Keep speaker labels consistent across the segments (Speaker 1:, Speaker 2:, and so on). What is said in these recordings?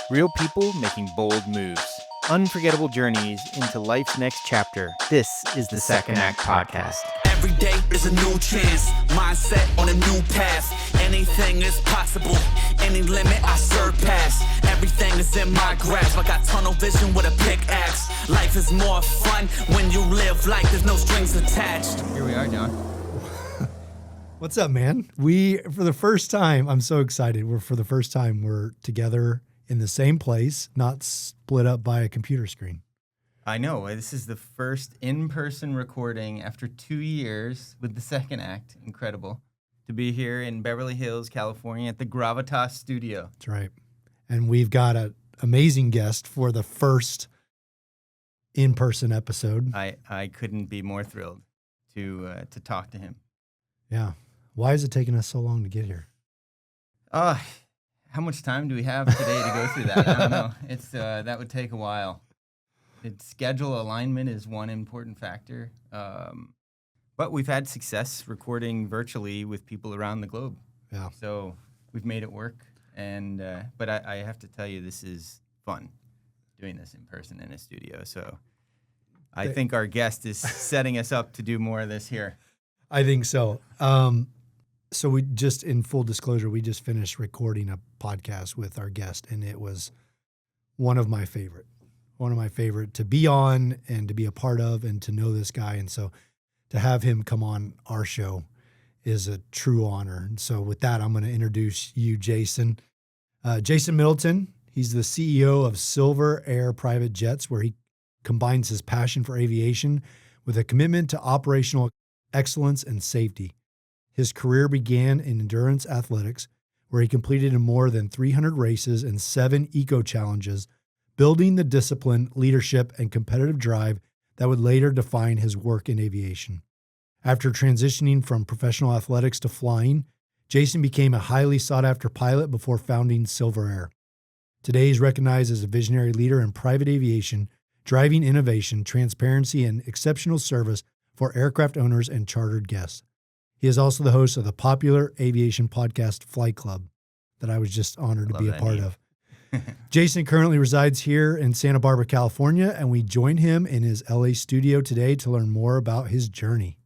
Speaker 1: Real people making bold moves. Unforgettable journeys into life's next chapter. This is the Second Act Podcast.
Speaker 2: Every day is a new chance. Mindset on a new path. Anything is possible. Any limit I surpass. Everything is in my grasp. I got tunnel vision with a pickaxe. Life is more fun when you live like there's no strings attached.
Speaker 1: Here we are, John.
Speaker 3: What's up, man? For the first time, I'm so excited. For the first time, we're together in the same place, not split up by a computer screen.
Speaker 1: I know. This is the first in-person recording after 2 years with the Second Act. Incredible to be here in Beverly Hills, California at the Gravitas studio.
Speaker 3: That's right. And we've got an amazing guest for the first in-person episode.
Speaker 1: I couldn't be more thrilled to talk to him.
Speaker 3: Yeah. Why is it taking us so long to get here?
Speaker 1: How much time do we have today to go through that? I don't know. It's that would take a while. Schedule alignment is one important factor. But we've had success recording virtually with people around the globe.
Speaker 3: Yeah.
Speaker 1: So we've made it work. And but I have to tell you, this is fun doing this in person in a studio. So I think our guest is setting us up to do more of this here.
Speaker 3: I think so. So we just, in full disclosure, we just finished recording a podcast with our guest, and it was one of my favorite to be on and to be a part of and to know this guy. And so to have him come on our show is a true honor. And so with that, I'm going to introduce you, Jason. Jason Middleton. He's the CEO of Silver Air Private Jets, where he combines his passion for aviation with a commitment to operational excellence and safety. His career began in endurance athletics, where he completed more than 300 races and 7 eco-challenges, building the discipline, leadership, and competitive drive that would later define his work in aviation. After transitioning from professional athletics to flying, Jason became a highly sought-after pilot before founding Silver Air. Today, he's recognized as a visionary leader in private aviation, driving innovation, transparency, and exceptional service for aircraft owners and chartered guests. He is also the host of the popular aviation podcast Flight Club that I was just honored to be a part of. Jason currently resides here in Santa Barbara, California, and we join him in his LA studio today to learn more about his journey.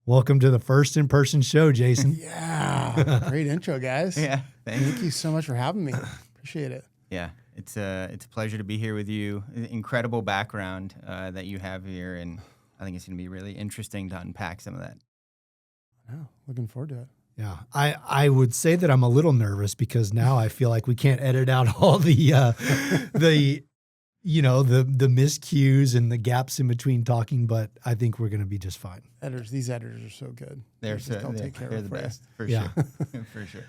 Speaker 3: Welcome to the first in-person show, Jason.
Speaker 4: Yeah, great intro, guys.
Speaker 1: Yeah,
Speaker 4: Thank you so much for having me. Appreciate it.
Speaker 1: Yeah, it's a pleasure to be here with you. Incredible background that you have here, and I think it's going to be really interesting to unpack some of that.
Speaker 4: Oh, looking forward to it.
Speaker 3: Yeah, I would say that I'm a little nervous because now I feel like we can't edit out all the miscues and the gaps in between talking, but I think we're going to be just fine.
Speaker 4: These editors are so good.
Speaker 1: They're the best for sure. For sure.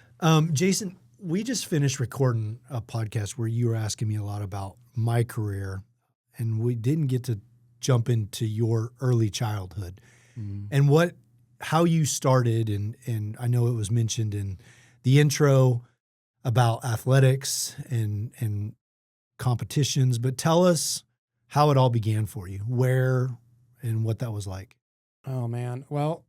Speaker 3: Jason, we just finished recording a podcast where you were asking me a lot about my career, and we didn't get to jump into your early childhood and how you started. And I know it was mentioned in the intro about athletics and competitions, but tell us how it all began for you, where and what that was like.
Speaker 4: Oh man. Well,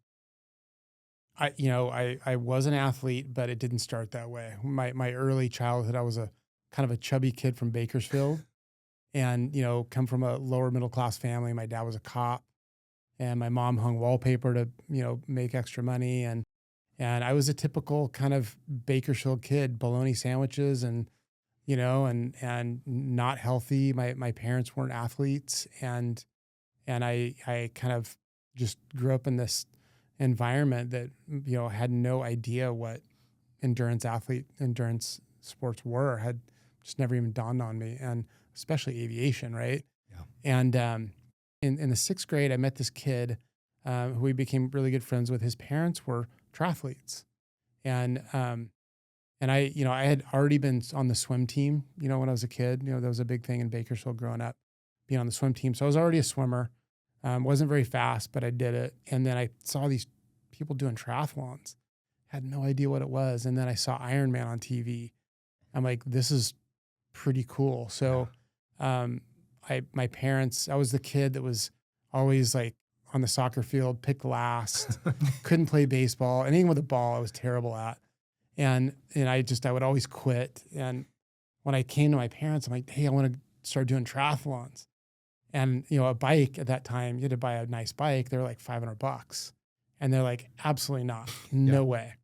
Speaker 4: I was an athlete, but it didn't start that way. My early childhood, I was a kind of a chubby kid from Bakersfield and, come from a lower middle class family. My dad was a cop and my mom hung wallpaper to, make extra money. And I was a typical kind of Bakersfield kid, bologna sandwiches and not healthy. My parents weren't athletes. And I kind of just grew up in this environment that, had no idea what endurance sports were, had just never even dawned on me, and especially aviation, right?
Speaker 3: Yeah.
Speaker 4: And in the 6th grade, I met this kid who we became really good friends with. His parents were triathletes. And I had already been on the swim team, when I was a kid. That was a big thing in Bakersfield growing up, being on the swim team. So I was already a swimmer. Wasn't very fast, but I did it. And then I saw these people doing triathlons. Had no idea what it was. And then I saw Ironman on TV. I'm like, this is pretty cool. So my parents, I was the kid that was always like on the soccer field, picked last, couldn't play baseball. Anything with a ball I was terrible at. And I would always quit. And when I came to my parents, I'm like, hey, I want to start doing triathlons. And, a bike at that time, you had to buy a nice bike. They're like $500. And they're like, absolutely not. No way.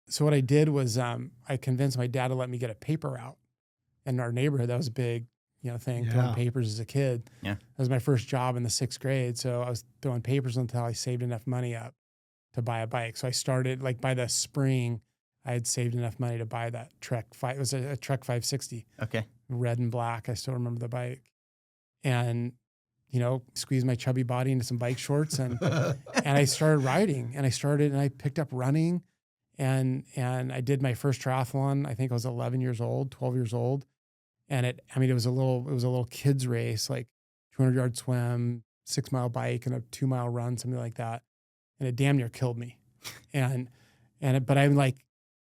Speaker 4: So what I did was I convinced my dad to let me get a paper route in our neighborhood. That was a big, thing, throwing papers as a kid.
Speaker 1: Yeah.
Speaker 4: That was my first job in the 6th grade. So I was throwing papers until I saved enough money up to buy a bike. So I started, like, by the spring, I had saved enough money to buy that Trek. It was a Trek 560.
Speaker 1: Okay.
Speaker 4: Red and black. I still remember the bike. And, squeezed my chubby body into some bike shorts and I started riding and I picked up running and I did my first triathlon. I think I was 12 years old. And it was a little kids race, like 200-yard swim, 6-mile bike and a 2-mile run, something like that. And it damn near killed me. But I'm like,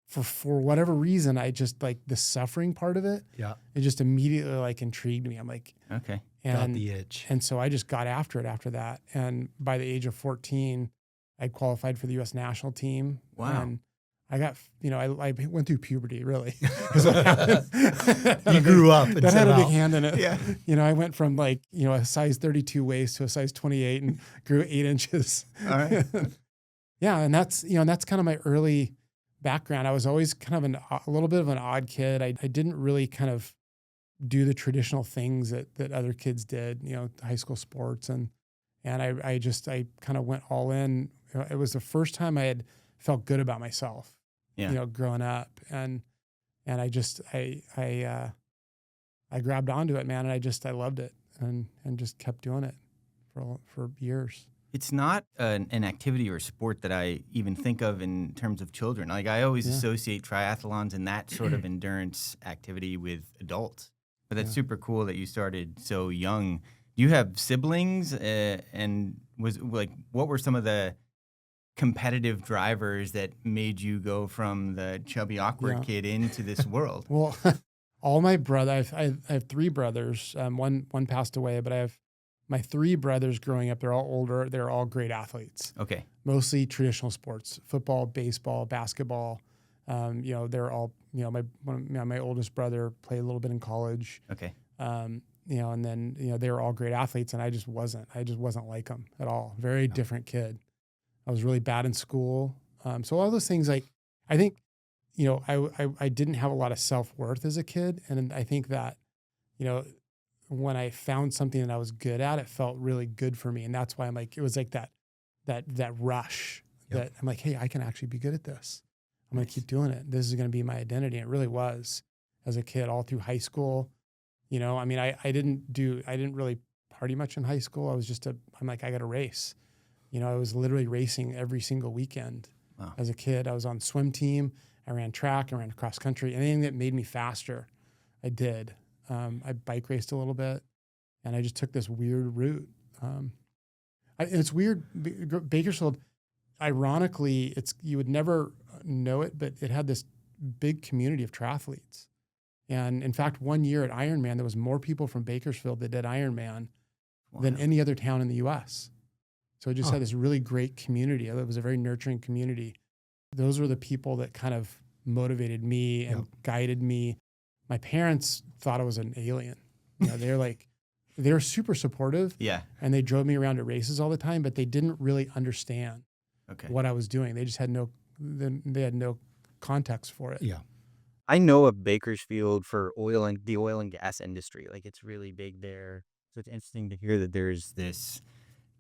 Speaker 4: for whatever reason, I just, like, the suffering part of it.
Speaker 3: Yeah.
Speaker 4: It just immediately, like, intrigued me. I'm like,
Speaker 1: okay.
Speaker 3: Got the itch.
Speaker 4: And so I just got after it after that. And by the age of 14, I qualified for the U.S. national team.
Speaker 1: Wow.
Speaker 4: And I got, I went through puberty, really. You
Speaker 3: grew up.
Speaker 4: That had a big hand in it.
Speaker 1: Yeah.
Speaker 4: I went from, like, a size 32 waist to a size 28 and grew 8 inches.
Speaker 1: All right.
Speaker 4: Yeah. And that's, that's kind of my early background. I was always kind of a little bit of an odd kid. I didn't really kind of do the traditional things that other kids did, high school sports. And I kind of went all in. It was the first time I had felt good about myself, growing up. And I grabbed onto it, man. And I loved it and just kept doing it for years.
Speaker 1: It's not an activity or sport that I even think of in terms of children. Like, I always associate triathlons and that sort of endurance activity with adults. But that's super cool that you started so young. Do you have siblings? And what were some of the competitive drivers that made you go from the chubby, awkward kid into this world?
Speaker 4: Well, all my brothers, I have 3 brothers. One passed away, but I have my 3 brothers growing up. They're all older. They're all great athletes.
Speaker 1: Okay.
Speaker 4: Mostly traditional sports: football, baseball, basketball. They're all, my oldest brother played a little bit in college.
Speaker 1: Okay.
Speaker 4: And then, they were all great athletes and I just wasn't like them at all. Very different kid. I was really bad in school. So all those things, like, I think, I didn't have a lot of self-worth as a kid. And I think that, when I found something that I was good at, it felt really good for me. And that's why I'm like, it was like that rush that I'm like, hey, I can actually be good at this. I'm going to keep doing it. This is going to be my identity. And it really was as a kid, all through high school. I didn't really party much in high school. I'm like, I got to race. I was literally racing every single weekend.
Speaker 1: Wow.
Speaker 4: As a kid. I was on swim team. I ran track. I ran cross country. Anything that made me faster, I did. I bike raced a little bit and I just took this weird route. And it's weird. Bakersfield, ironically, you would never know it, but it had this big community of triathletes. And in fact, one year at Ironman, there was more people from Bakersfield that did Ironman than any other town in the U.S. So it just had this really great community. It was a very nurturing community. Those were the people that kind of motivated me and guided me. My parents thought I was an alien. They were super supportive.
Speaker 1: Yeah.
Speaker 4: And they drove me around to races all the time, but they didn't really understand what I was doing. They just had no context for it.
Speaker 3: Yeah.
Speaker 5: I know of Bakersfield for the oil and gas industry. Like, it's really big there.
Speaker 1: So it's interesting to hear that there's this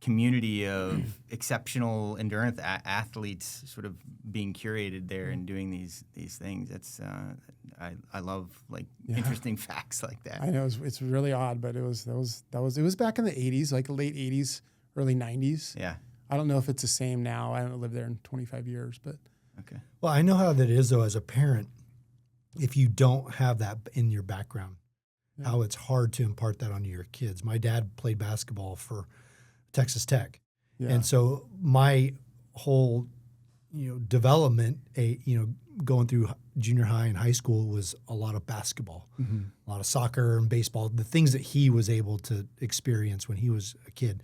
Speaker 1: community of exceptional endurance athletes sort of being curated there and doing these things. That's I love, like, interesting facts like that.
Speaker 4: I know it's really odd, but it was back in the 80s, like late 80s, early 90s.
Speaker 1: Yeah.
Speaker 4: I don't know if it's the same now. I haven't lived there in 25 years, but
Speaker 1: Okay.
Speaker 3: Well, I know how that is, though, as a parent. If you don't have that in your background, how it's hard to impart that onto your kids. My dad played basketball for Texas Tech.
Speaker 4: Yeah.
Speaker 3: And so my whole, development, going through junior high and high school was a lot of basketball, a lot of soccer and baseball, the things that he was able to experience when he was a kid.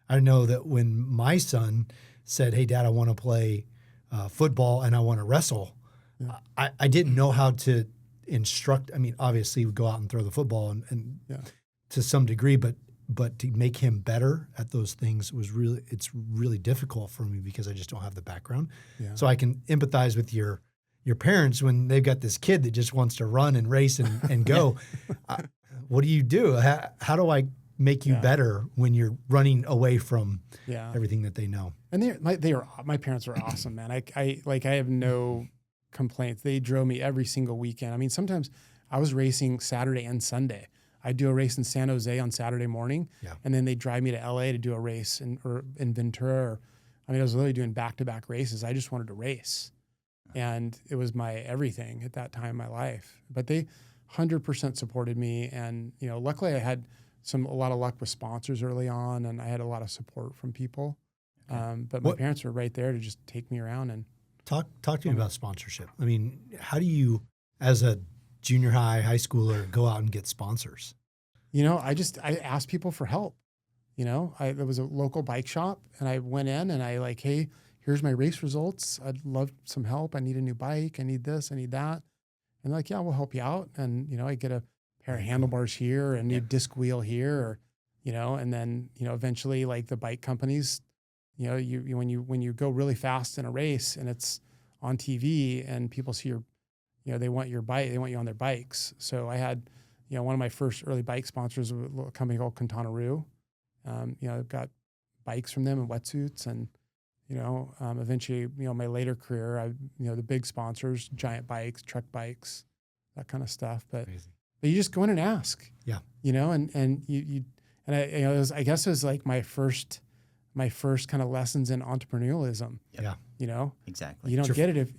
Speaker 3: I know that when my son said, "Hey, Dad, I want to play football and I want to wrestle," I didn't know how to instruct. I mean, obviously, we go out and throw the football and
Speaker 4: Yeah.
Speaker 3: to some degree, but to make him better at those things it's really difficult for me because I just don't have the background.
Speaker 4: Yeah.
Speaker 3: So I can empathize with your parents when they've got this kid that just wants to run and race and go. What do you do? How do I make you better when you're running away from everything that they know?
Speaker 4: And my parents were awesome, man. I have no complaints. They drove me every single weekend. I mean, sometimes I was racing Saturday and Sunday. I'd do a race in San Jose on Saturday morning, and then they'd drive me to LA to do a race in Ventura. I was literally doing back-to-back races. I just wanted to race. And it was my everything at that time in my life. But they 100% supported me. And, luckily I had a lot of luck with sponsors early on, and I had a lot of support from people. But my parents were right there to just take me around and
Speaker 3: talk to me about sponsorship. I mean, how do you, as a junior high schooler, go out and get sponsors?
Speaker 4: I asked people for help. There was a local bike shop, and I went in and I hey, here's my race results. I'd love some help. I need a new bike. I need this. I need that. And yeah, we'll help you out. And, I get a pair of handlebars here, a new disc wheel here, or, and then, eventually the bike companies, when you go really fast in a race and it's on TV and people see they want your bike, they want you on their bikes. So I had, one of my first early bike sponsors was a company called Quintana Roo. I've got bikes from them and wetsuits, and, eventually, my later career, the big sponsors, giant bikes, truck bikes, that kind of stuff. But you just go in and ask, I guess it was my first kind of lessons in entrepreneurialism.
Speaker 1: Yeah. Exactly.
Speaker 4: You don't get it if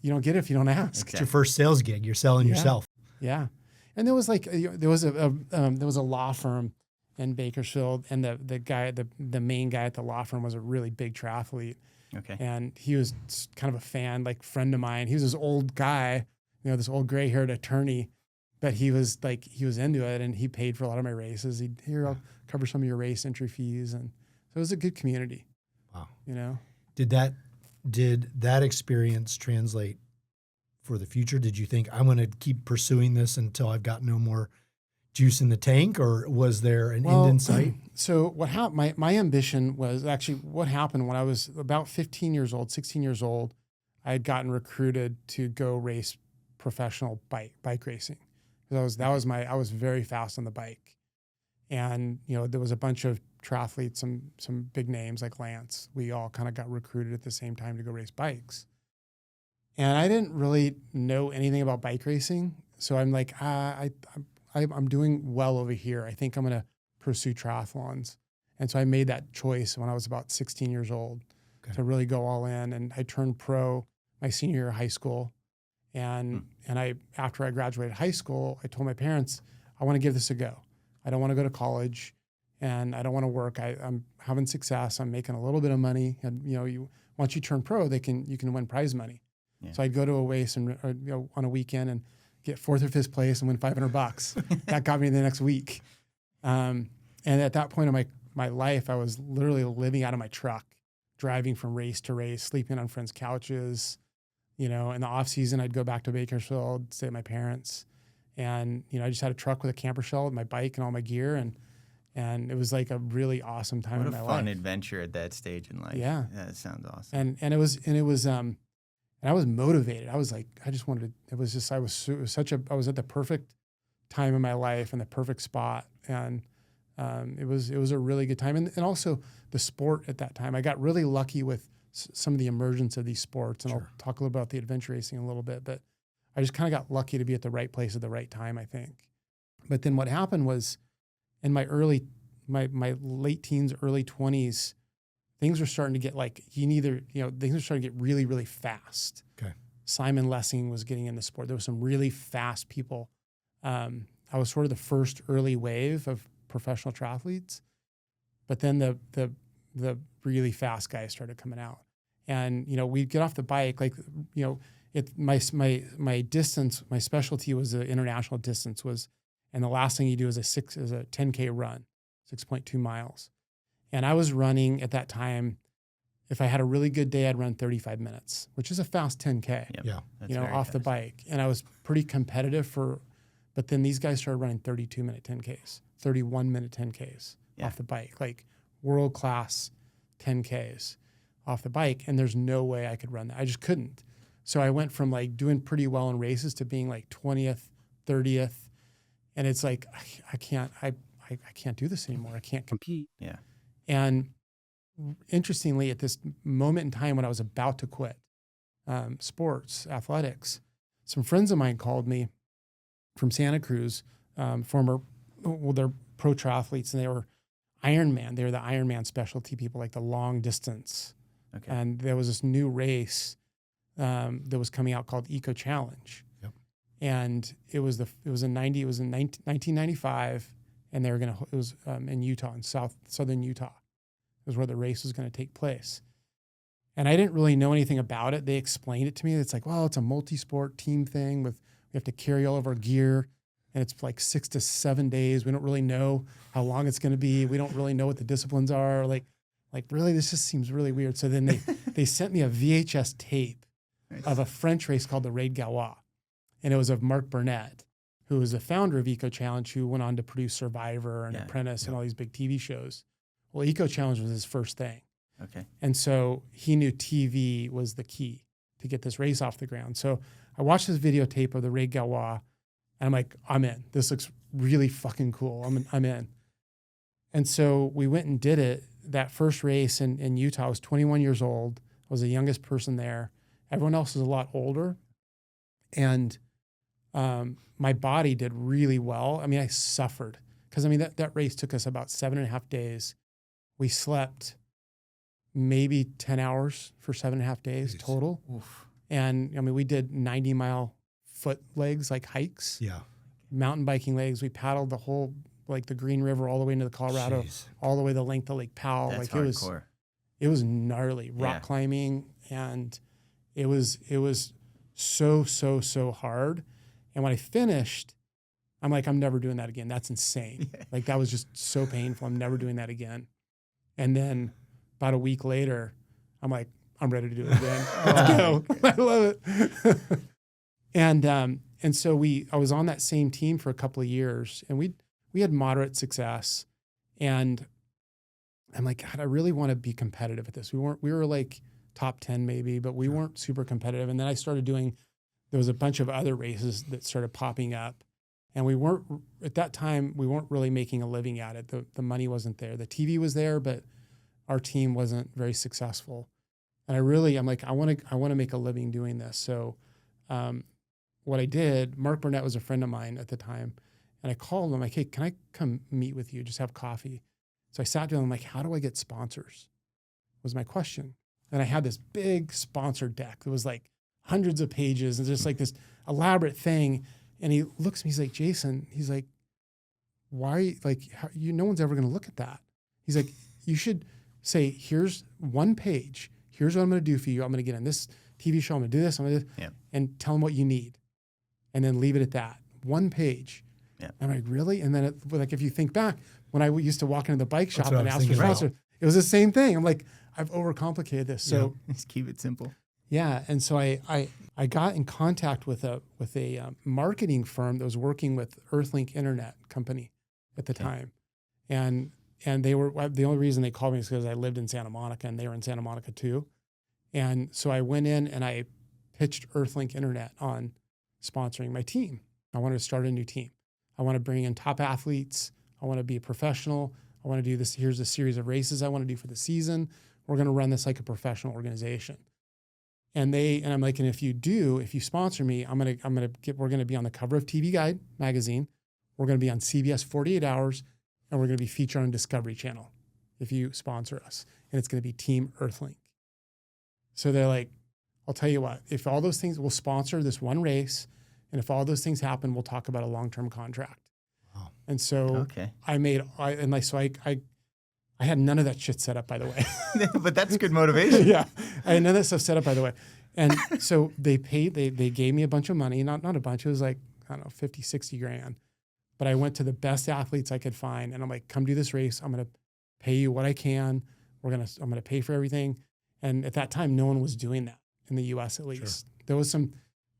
Speaker 4: you don't ask.
Speaker 3: Exactly. It's your first sales gig. You're selling yourself.
Speaker 4: Yeah. And there was there was a law firm in Bakersfield, and the main guy at the law firm was a really big triathlete.
Speaker 1: Okay.
Speaker 4: And he was kind of a fan, friend of mine. He was this old guy, this old gray-haired attorney, but he was into it, and he paid for a lot of my races. I'll cover some of your race entry fees, and so it was a good community.
Speaker 3: Wow. Did that experience translate for the future? Did you think I'm going to keep pursuing this until I've got no more juice in the tank, or was there an end in sight?
Speaker 4: So what happened? My ambition was actually what happened when I was about 16 years old. I had gotten recruited to go race professional bike racing. I was very fast on the bike, and there was a bunch of triathletes, some big names like Lance. We all kind of got recruited at the same time to go race bikes. And I didn't really know anything about bike racing. So I'm I'm doing well over here. I think I'm going to pursue triathlons. And so I made that choice when I was about 16 years old to really go all in. And I turned pro my senior year of high school. And after I graduated high school, I told my parents, I want to give this a go. I don't want to go to college, and I don't want to work. I'm having success. I'm making a little bit of money. And, once you turn pro, you can win prize money. Yeah. So I'd go to a race and on a weekend and get 4th or 5th place and win $500. That got me the next week. And at that point in my life, I was literally living out of my truck, driving from race to race, sleeping on friends' couches. In the off season, I'd go back to Bakersfield, stay at my parents. And, I just had a truck with a camper shell with my bike and all my gear. And it was a really awesome time in my life.
Speaker 1: What a fun adventure at that stage in life.
Speaker 4: Yeah.
Speaker 1: That sounds awesome.
Speaker 4: And I was motivated. I was I just wanted to, it was just, I was at the perfect time in my life and the perfect spot. And it was a really good time. And also the sport at that time, I got really lucky with some of the emergence of these sports. And I'll talk a little about the adventure racing a little bit, but I just kind of got lucky to be at the right place at the right time, I think. But then what happened was in my late teens, early 20s, things were starting to get things were starting to get really, really fast.
Speaker 3: Okay.
Speaker 4: Simon Lessing was getting in the sport. There were some really fast people. I was sort of the first early wave of professional triathletes, but then the really fast guys started coming out. And, we'd get off the bike, my distance, my specialty was the international distance and the last thing you do is a 10K run, 6.2 miles. And I was running at that time, if I had a really good day, I'd run 35 minutes, which is a fast 10K,
Speaker 1: Yep.
Speaker 3: Yeah.
Speaker 1: That's very
Speaker 4: off the
Speaker 1: fast.
Speaker 4: bike. And I was pretty competitive for But then these guys started running 32-minute 10Ks, 31-minute 10Ks off the bike, like world-class 10Ks off the bike. And there's no way I could run that. I just couldn't. So I went from like doing pretty well in races to being like 20th, 30th. And it's like, I can't do this anymore. I can't compete.
Speaker 1: Yeah.
Speaker 4: And interestingly, at this moment in time when I was about to quit sports, athletics, some friends of mine called me from Santa Cruz, they're pro triathletes, and they were Ironman. They were the Ironman specialty people, like the long distance.
Speaker 1: Okay.
Speaker 4: And there was this new race that was coming out called Eco Challenge.
Speaker 3: Yep.
Speaker 4: And it was in 1995, and it was in Utah, in southern Utah. It was where the race was going to take place. And I didn't really know anything about it. They explained it to me. It's like, well, it's a multi-sport team thing we have to carry all of our gear, and it's like 6 to 7 days. We don't really know how long it's going to be. We don't really know what the disciplines are. Like really, this just seems really weird. So then they sent me a VHS tape of a French race called the Raid Galois. And it was of Mark Burnett, who was the founder of Eco Challenge, who went on to produce Survivor and Apprentice and all these big TV shows. Well, Eco Challenge was his first thing.
Speaker 1: Okay.
Speaker 4: And so he knew TV was the key to get this race off the ground. So I watched this videotape of the Raid Galois, and I'm like, I'm in. This looks really fucking cool. I'm in. And so we went and did it. That first race in Utah, I was 21 years old. I was the youngest person there. Everyone else was a lot older. And my body did really well. I mean, I suffered because, that race took us about 7.5 days. We slept maybe 10 hours for 7.5 days total.
Speaker 1: Oof.
Speaker 4: And we did 90-mile foot legs, like hikes.
Speaker 3: Yeah.
Speaker 4: Mountain biking legs. We paddled the whole, like the Green River all the way into the Colorado, all the way the length of Lake Powell.
Speaker 1: That's
Speaker 4: like
Speaker 1: hardcore.
Speaker 4: It was gnarly. Rock climbing, and it was so hard. And when I finished, I'm like, I'm never doing that again. That's insane. Like that was just so painful. I'm never doing that again. And then about a week later, I'm like, I'm ready to do it again. Let's go. I love it. And so I was on that same team for a couple of years, and we had moderate success. And I'm like, God, I really want to be competitive at this. We were like top 10 maybe, but we weren't super competitive. And then I started there was a bunch of other races that started popping up, and at that time, we weren't really making a living at it. The money wasn't there. The TV was there, but our team wasn't very successful. And I'm like, I want to make a living doing this. So what I did, Mark Burnett was a friend of mine at the time, and I called him like, hey, can I come meet with you? Just have coffee. So I sat down, I'm like, how do I get sponsors? Was my question. And I had this big sponsor deck that was like hundreds of pages and just like this elaborate thing. And he looks at me, he's like, Jason, he's like, why are you like, no one's ever going to look at that. He's like, you should say, here's one page. Here's what I'm going to do for you. I'm going to get in this TV show. I'm going to do this. I'm going to and tell them what you need. And then leave it at that. One page. Yeah. I'm like, really? And then like, if you think back, when I used to walk into the bike shop and ask for sponsors, it was the same thing. I'm like, I've overcomplicated this. So
Speaker 1: just keep it simple.
Speaker 4: Yeah. And so I got in contact with a marketing firm that was working with Earthlink Internet company at the time. And they were, the only reason they called me is because I lived in Santa Monica and they were in Santa Monica too. And so I went in and I pitched Earthlink Internet on sponsoring my team. I wanted to start a new team. I want to bring in top athletes. I want to be a professional. I want to do this. Here's a series of races I want to do for the season. We're going to run this like a professional organization. And I'm like, and if you sponsor me, we're going to be on the cover of TV Guide magazine. We're going to be on CBS 48 Hours, and we're going to be featured on Discovery Channel if you sponsor us. And it's going to be Team Earthlink. So they're like, I'll tell you what, if all those things, we'll sponsor this one race, and if all those things happen, we'll talk about a long-term contract. Wow. And so I had none of that shit set up, by the way.
Speaker 1: But that's good motivation.
Speaker 4: Yeah. I had none of that stuff set up, by the way. And so they gave me a bunch of money, not a bunch. It was like, I don't know, 50, 60 grand. But I went to the best athletes I could find. And I'm like, come do this race. I'm going to pay you what I can. I'm going to pay for everything. And at that time, no one was doing that in the US, at least. Sure. There was some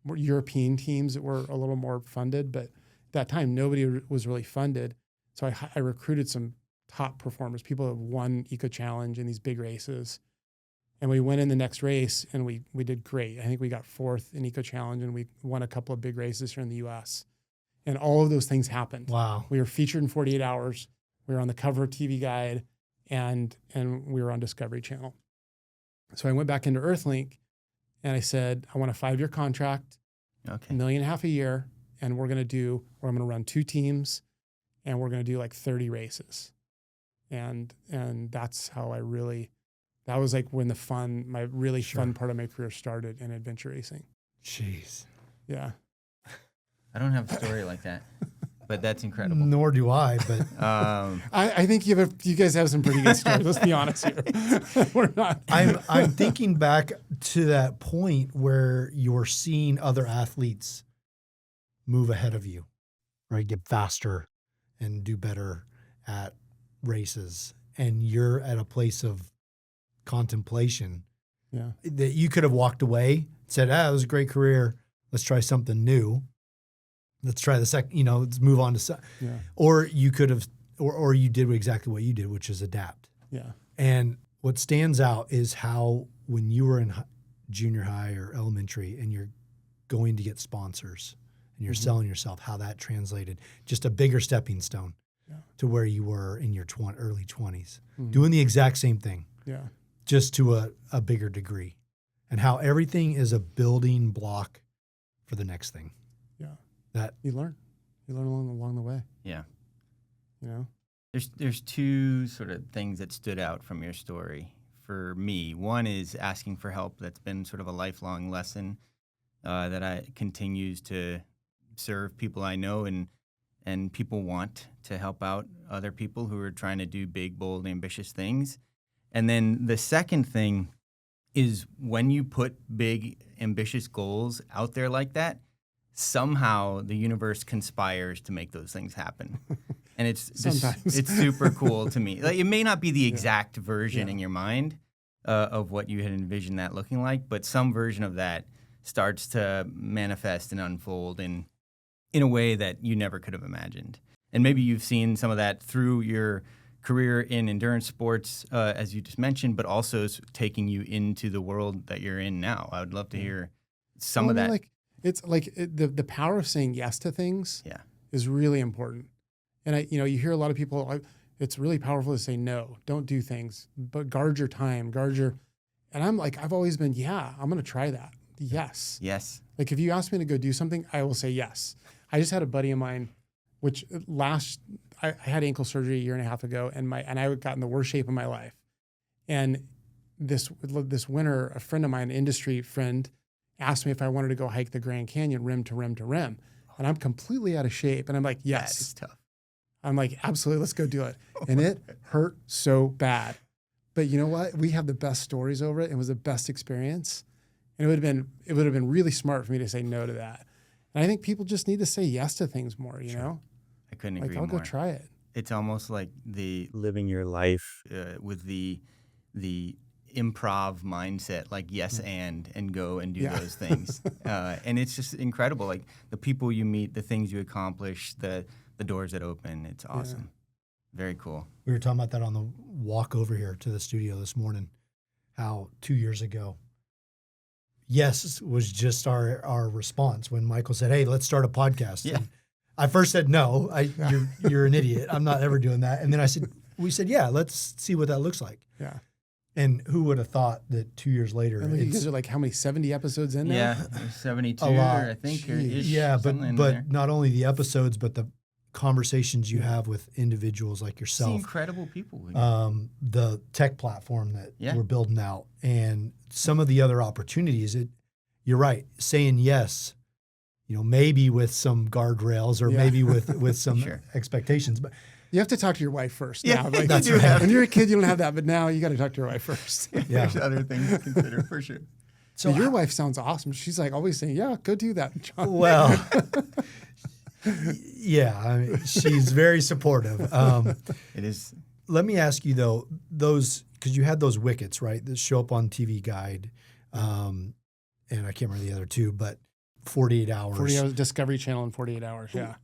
Speaker 4: more European teams that were a little more funded, but that time, nobody was really funded. So I recruited some top performers, people who have won Eco Challenge in these big races. And we went in the next race and we did great. I think we got 4th in Eco Challenge and we won a couple of big races here in the US. And all of those things happened.
Speaker 3: Wow.
Speaker 4: We were featured in 48 Hours. We were on the cover of TV Guide and we were on Discovery Channel. So I went back into Earthlink and I said, I want a 5-year contract,
Speaker 1: Okay.
Speaker 4: $1.5 million a year. And I'm going to run 2 teams and we're going to do like 30 races. And that's how that was like when my really fun part of my career started in adventure racing.
Speaker 3: Jeez.
Speaker 4: Yeah.
Speaker 1: I don't have a story like that, but that's incredible.
Speaker 3: Nor do I, but
Speaker 4: I think you guys have some pretty good stories. Let's be honest here. We're not.
Speaker 3: I'm thinking back to that point where you're seeing other athletes move ahead of you, right? Get faster and do better at races. And you're at a place of contemplation that you could have walked away, said, it was a great career. Let's try something new. Let's try the second, let's move on to or you could have, or you did exactly what you did, which is adapt.
Speaker 4: Yeah.
Speaker 3: And what stands out is how when you were in junior high or elementary and you're going to get sponsors and you're selling yourself, how that translated, just a bigger stepping stone to where you were in your early 20s, doing the exact same thing, just to a bigger degree, and how everything is a building block for the next thing.
Speaker 4: Yeah.
Speaker 3: That
Speaker 4: you learn along the way.
Speaker 1: Yeah.
Speaker 4: There's
Speaker 1: 2 sort of things that stood out from your story for me. One is asking for help. That's been sort of a lifelong lesson that continues to serve people I know and people want to help out other people who are trying to do big, bold, ambitious things. And then the second thing is when you put big, ambitious goals out there like that, somehow the universe conspires to make those things happen. And it's super cool to me. Like, it may not be the exact version in your mind of what you had envisioned that looking like, but some version of that starts to manifest and unfold in a way that you never could have imagined. And maybe you've seen some of that through your career in endurance sports, as you just mentioned, but also taking you into the world that you're in now. I would love to hear some of that.
Speaker 4: It's like the power of saying yes to things is really important. And you hear a lot of people, it's really powerful to say no, don't do things, but guard your time, and I'm like, I've always been, I'm going to try that. Yes.
Speaker 1: Yes.
Speaker 4: Like if you ask me to go do something, I will say yes. I just had a buddy of mine, which I had ankle surgery 1.5 years ago, and I got in the worst shape of my life. And this winter, a friend of mine, an industry friend, asked me if I wanted to go hike the Grand Canyon rim to rim to rim. And I'm completely out of shape. And I'm like, yes.
Speaker 1: That is tough.
Speaker 4: I'm like, absolutely, let's go do it. And it hurt so bad. But you know what? We have the best stories over it. It was the best experience. And it would have been really smart for me to say no to that. And I think people just need to say yes to things more, you know?
Speaker 1: I couldn't agree
Speaker 4: I'll
Speaker 1: more.
Speaker 4: go try it.
Speaker 1: It's almost like the
Speaker 5: living your life
Speaker 1: with the improv mindset, like yes and go and do those things. And it's just incredible. Like the people you meet, the things you accomplish, the doors that open. It's awesome. Very cool.
Speaker 3: We were talking about that on the walk over here to the studio this morning, how 2 years ago, yes was just our response when Michael said, hey, let's start a podcast.
Speaker 1: Yeah.
Speaker 3: And I first said, no, you're an idiot. I'm not ever doing that. And then we said, yeah, let's see what that looks like.
Speaker 4: Yeah.
Speaker 3: And who would have thought that 2 years later,
Speaker 4: And you guys are like, how many, 70 episodes in now?
Speaker 1: Yeah, 72,
Speaker 3: A lot.
Speaker 1: I think.
Speaker 3: yeah, but not only the episodes, but the conversations you have with individuals like
Speaker 1: See
Speaker 3: yourself,
Speaker 1: incredible people.
Speaker 3: the tech platform that
Speaker 1: Yeah.
Speaker 3: we're building out, and some of the other opportunities. You're right, saying yes, maybe with some guardrails or maybe with some
Speaker 1: Sure.
Speaker 3: expectations, but
Speaker 4: You have to talk to your wife first.
Speaker 1: Yeah,
Speaker 4: now. Like,
Speaker 3: that's right.
Speaker 4: When you're a kid, you don't have that, but now you got to talk to your wife first.
Speaker 3: yeah.
Speaker 1: There's other things to consider for sure.
Speaker 3: So
Speaker 4: Your wife sounds awesome. She's like always saying, yeah, go do that, John.
Speaker 3: well, yeah, I mean, she's very supportive.
Speaker 1: It is.
Speaker 3: Let me ask you though, because you had those wickets, right, that show up on TV Guide, and I can't remember the other two, but 48 hours.
Speaker 4: 40 hours, Discovery Channel in 48 hours, yeah.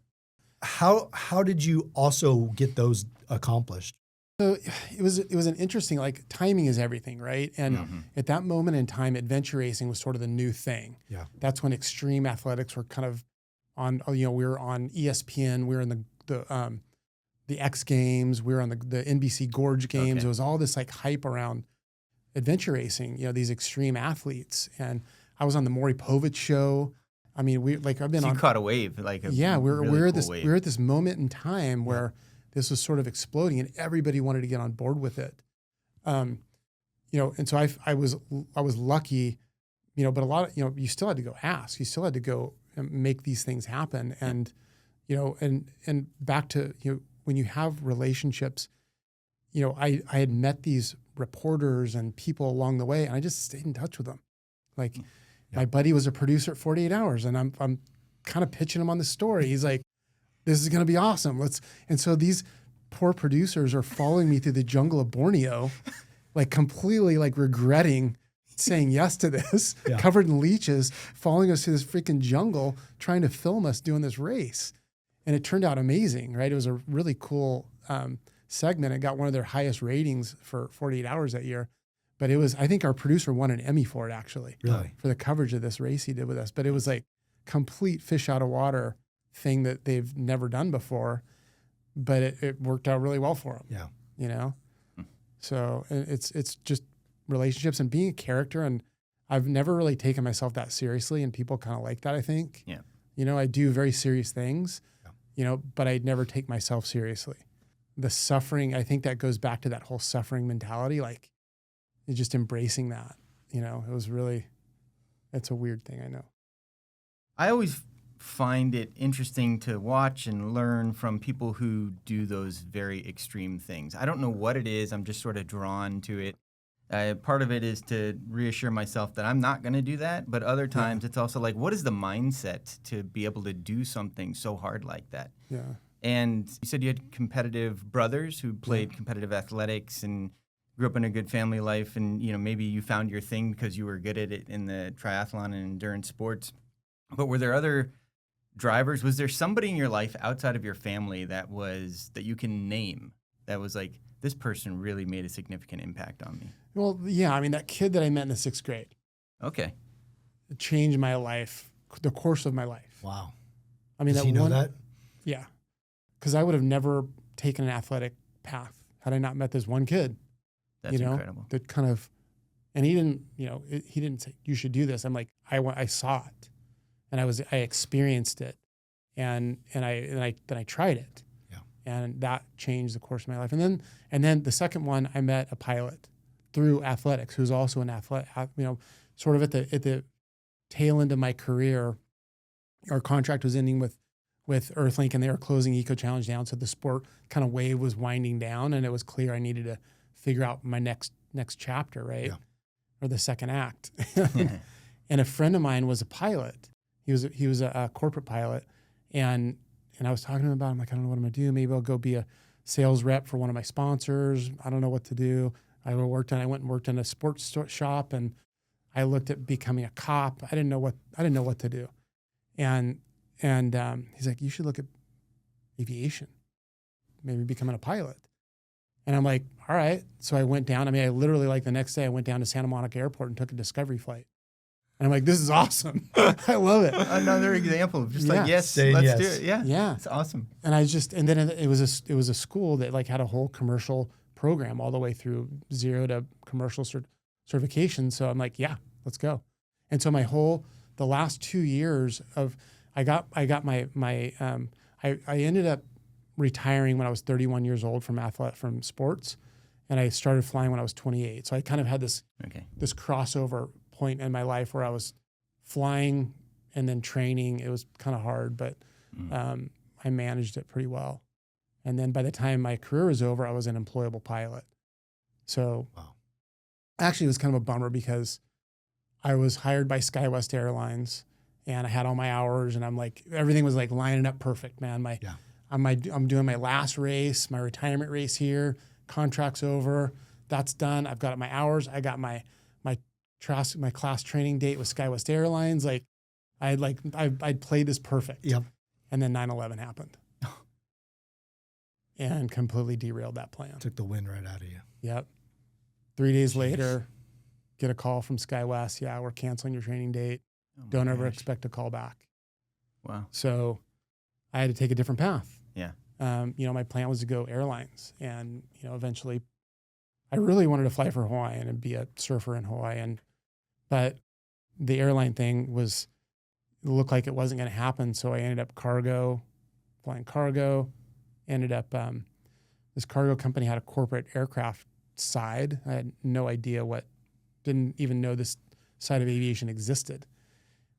Speaker 3: How did you also get those accomplished?
Speaker 4: So it was an interesting, like, timing is everything, right? And at that moment in time, adventure racing was sort of the new thing.
Speaker 3: Yeah.
Speaker 4: That's when extreme athletics were kind of on, we were on ESPN, we were in the X Games, we were on the NBC Gorge Games.
Speaker 1: Okay.
Speaker 4: It was all this like hype around adventure racing, these extreme athletes. And I was on the Maury Povich show. I mean, I've been
Speaker 1: So
Speaker 4: on.
Speaker 1: you caught a wave, like a
Speaker 4: We're
Speaker 1: really
Speaker 4: at
Speaker 1: cool wave.
Speaker 4: we're at this moment in time where this was sort of exploding, and everybody wanted to get on board with it. And so I was lucky, but a lot of, you still had to go ask, you still had to go and make these things happen. And, and back to, when you have relationships, I had met these reporters and people along the way, and I just stayed in touch with them. Like my buddy was a producer at 48 Hours, and I'm kind of pitching him on the story. He's like, this is going to be awesome. And so these poor producers are following me through the jungle of Borneo, like completely like regretting saying yes to this, covered in leeches, following us through this freaking jungle, trying to film us doing this race. And it turned out amazing, right? It was a really cool segment. It got one of their highest ratings for 48 Hours that year. But I think our producer won an Emmy for it, actually.
Speaker 3: Really?
Speaker 4: For the coverage of this race he did with us. But it was like complete fish out of water thing that they've never done before. But it worked out really well for them.
Speaker 3: Yeah.
Speaker 4: So it's just relationships and being a character. And I've never really taken myself that seriously. And people kind of like that, I think.
Speaker 1: Yeah.
Speaker 4: I do very serious things, but I'd never take myself seriously. The suffering, I think that goes back to that whole suffering mentality. Like, just embracing that, it was really, it's a weird thing, I know.
Speaker 1: I always find it interesting to watch and learn from people who do those very extreme things. I don't know what it is. I'm just sort of drawn to it. Part of it is to reassure myself that I'm not going to do that. But other times it's also like, what is the mindset to be able to do something so hard like that?
Speaker 4: Yeah.
Speaker 1: And you said you had competitive brothers who played competitive athletics and grew up in a good family life, and maybe you found your thing because you were good at it in the triathlon and endurance sports. But were there other drivers? Was there somebody in your life outside of your family that you can name that was like, this person really made a significant impact on me?
Speaker 4: Well, yeah, I mean, that kid that I met in the 6th grade.
Speaker 1: Okay.
Speaker 4: It changed my life, the course of my life.
Speaker 3: Wow.
Speaker 4: I mean,
Speaker 3: Does he know that?
Speaker 4: Yeah. Because I would have never taken an athletic path had I not met this one kid.
Speaker 1: That's incredible.
Speaker 4: That kind of, and he didn't, he didn't say, you should do this. I'm like, I saw it, and I experienced it, and I tried it.
Speaker 3: Yeah.
Speaker 4: And that changed the course of my life. And then the second one, I met a pilot through athletics who's also an athlete, sort of at the tail end of my career. Our contract was ending with Earthlink, and they were closing Eco Challenge down. So the sport kind of wave was winding down, and it was clear I needed to figure out my next chapter, right?
Speaker 3: Yeah.
Speaker 4: Or the second act. And a friend of mine was a pilot. He was a corporate pilot, and I was talking to him about, I'm like, I don't know what I'm gonna do. Maybe I'll go be a sales rep for one of my sponsors. I don't know what to do. I went and worked in a sports shop, and I looked at becoming a cop. I didn't know what to do. And he's like, you should look at aviation, maybe becoming a pilot. And I'm like, all right. So I went down. I mean, I literally, like, the next day I went down to Santa Monica Airport and took a discovery flight. And I'm like, this is awesome. I love it.
Speaker 1: Another example of just like, yes,
Speaker 3: Saying
Speaker 1: let's
Speaker 3: yes.
Speaker 1: do it. Yeah.
Speaker 4: Yeah.
Speaker 1: It's awesome.
Speaker 4: And then it was a school that like had a whole commercial program all the way through 0 to commercial certification. So I'm like, yeah, let's go. And so the last 2 years of, I ended up retiring when I was 31 years old from sports, and I started flying when I was 28. So I kind of had this crossover point in my life where I was flying and then training. It was kind of hard, but I managed it pretty well. And then by the time my career was over, I was an employable pilot. So actually it was kind of a bummer because I was hired by SkyWest Airlines, and I had all my hours, and I'm like, everything was like lining up perfect, man. I'm doing my last race, my retirement race here. Contract's over. That's done. I've got my hours. I got my class training date with SkyWest Airlines. Like, I'd played this perfect.
Speaker 3: Yep.
Speaker 4: And then 9/11 happened. and completely derailed that plan.
Speaker 3: Took the wind right out of you.
Speaker 4: Yep. 3 days later, get a call from SkyWest. Yeah, we're canceling your training date.
Speaker 1: Oh my
Speaker 4: Don't ever
Speaker 1: gosh.
Speaker 4: expect a call back.
Speaker 1: Wow.
Speaker 4: So I had to take a different path.
Speaker 1: Yeah.
Speaker 4: My plan was to go airlines, and eventually, I really wanted to fly for Hawaiian and be a surfer in Hawaii, but the airline thing looked like it wasn't going to happen. So I ended up flying cargo. Ended up this cargo company had a corporate aircraft side. I had no idea didn't even know this side of aviation existed.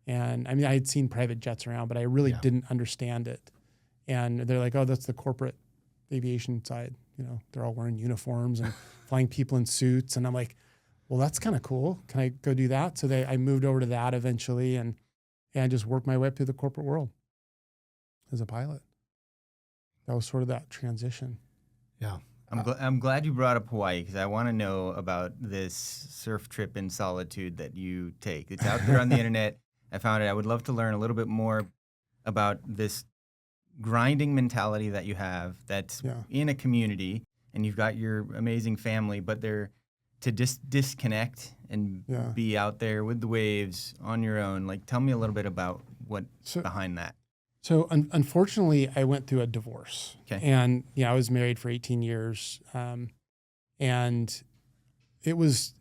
Speaker 4: And I mean, I had seen private jets around, but I really didn't understand it. And they're like, oh, that's the corporate aviation side. They're all wearing uniforms and flying people in suits. And I'm like, well, that's kind of cool. Can I go do that? So I moved over to that eventually and just worked my way up through the corporate world as a pilot. That was sort of that transition.
Speaker 3: Yeah.
Speaker 1: I'm glad you brought up Hawaii, because I want to know about this surf trip in solitude that you take. It's out there on the internet. I found it. I would love to learn a little bit more about this grinding mentality that you have that's in a community, and you've got your amazing family, but they're to disconnect and be out there with the waves on your own. Like, tell me a little bit about what's behind that.
Speaker 4: So unfortunately, I went through a divorce.
Speaker 1: Okay.
Speaker 4: And I was married for 18 years, and it was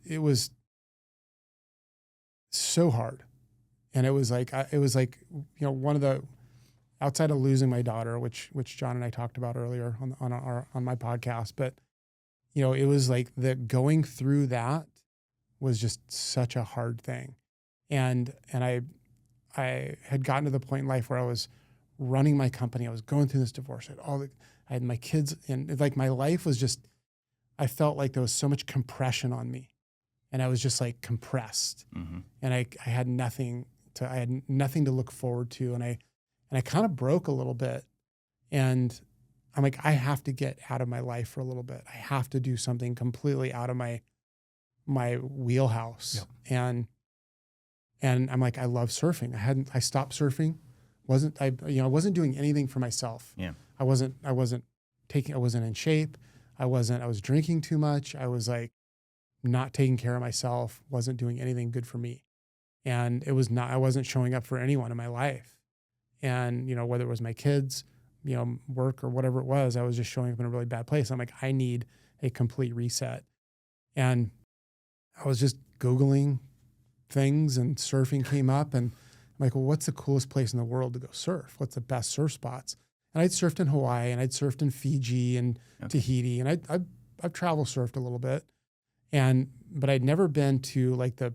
Speaker 4: so hard, and it was like one of the, outside of losing my daughter, which John and I talked about earlier on my podcast, but it was like the going through that was just such a hard thing, and I had gotten to the point in life where I was running my company. I was going through this divorce. I had my kids, and like my life was just, I felt like there was so much compression on me, and I was just like compressed, and I had nothing to look forward to, and I kind of broke a little bit, and I'm like, I have to get out of my life for a little bit. I have to do something completely out of my wheelhouse, and I'm like, I love surfing. I stopped surfing. I wasn't doing anything for myself.
Speaker 1: Yeah.
Speaker 4: I wasn't in shape. I was drinking too much. I was like not taking care of myself, wasn't doing anything good for me. And I wasn't showing up for anyone in my life. And, whether it was my kids, work or whatever it was, I was just showing up in a really bad place. I'm like, I need a complete reset. And I was just Googling things, and surfing came up, and I'm like, well, what's the coolest place in the world to go surf? What's the best surf spots? And I'd surfed in Hawaii, and I'd surfed in Fiji and Tahiti, and I've travel surfed a little bit, but I'd never been to like the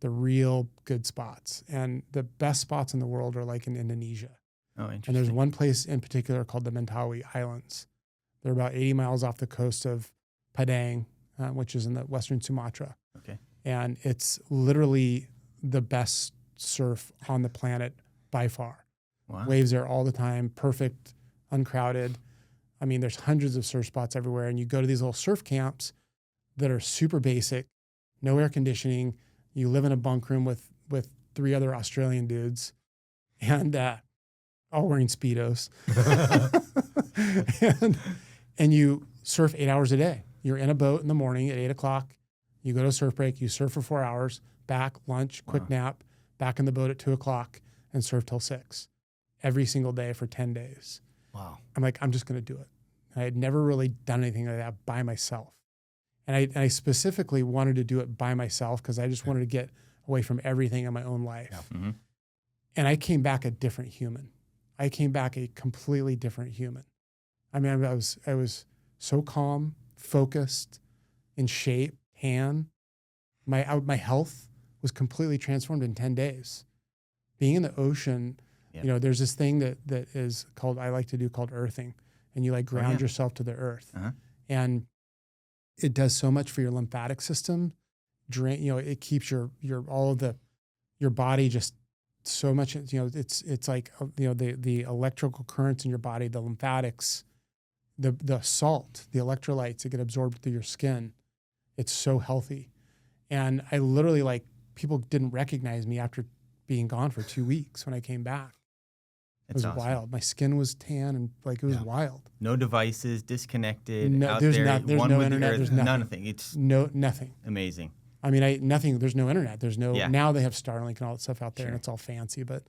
Speaker 4: real good spots. And the best spots in the world are like in Indonesia.
Speaker 1: Oh, interesting.
Speaker 4: And there's one place in particular called the Mentawai Islands. They're about 80 miles off the coast of Padang, which is in the Western Sumatra.
Speaker 1: Okay.
Speaker 4: And it's literally the best surf on the planet by far.
Speaker 1: Wow.
Speaker 4: Waves there all the time, perfect, uncrowded. I mean, there's hundreds of surf spots everywhere, and you go to these little surf camps that are super basic, no air conditioning. You live in a bunk room with 3 other Australian dudes, and all wearing Speedos. and you surf 8 hours a day. You're in a boat in the morning at 8 o'clock. You go to a surf break. You surf for 4 hours, back, lunch, quick nap, back in the boat at 2 o'clock, and surf till 6 every single day for 10 days.
Speaker 3: Wow.
Speaker 4: I'm like, I'm just going to do it. I had never really done anything like that by myself. And I specifically wanted to do it by myself because I just wanted to get away from everything in my own life.
Speaker 3: Yeah.
Speaker 1: Mm-hmm.
Speaker 4: And I came back a different human. I came back a completely different human. I mean, I was so calm, focused, in shape, tan. My health was completely transformed in 10 days. Being in the ocean, there's this thing that is called, I like to do, called earthing. And you like ground yourself to the earth. Uh-huh. And it does so much for your lymphatic system. It keeps your body just so much, it's like, the electrical currents in your body, the lymphatics, the salt, the electrolytes that get absorbed through your skin. It's so healthy. And I literally, people didn't recognize me after being gone for 2 weeks when I came back. It was
Speaker 1: awesome.
Speaker 4: wild. My skin was tan and like it was wild.
Speaker 1: No devices, disconnected,
Speaker 4: No,
Speaker 1: out
Speaker 4: there's
Speaker 1: there,
Speaker 4: there's
Speaker 1: one
Speaker 4: no
Speaker 1: with
Speaker 4: internet.
Speaker 1: the earth.
Speaker 4: There's nothing.
Speaker 1: Nothing. It's
Speaker 4: Nothing.
Speaker 1: amazing.
Speaker 4: I mean, nothing. There's no internet. There's no.
Speaker 1: Yeah.
Speaker 4: Now they have Starlink and all that stuff out there,
Speaker 1: Sure.
Speaker 4: and it's all fancy. But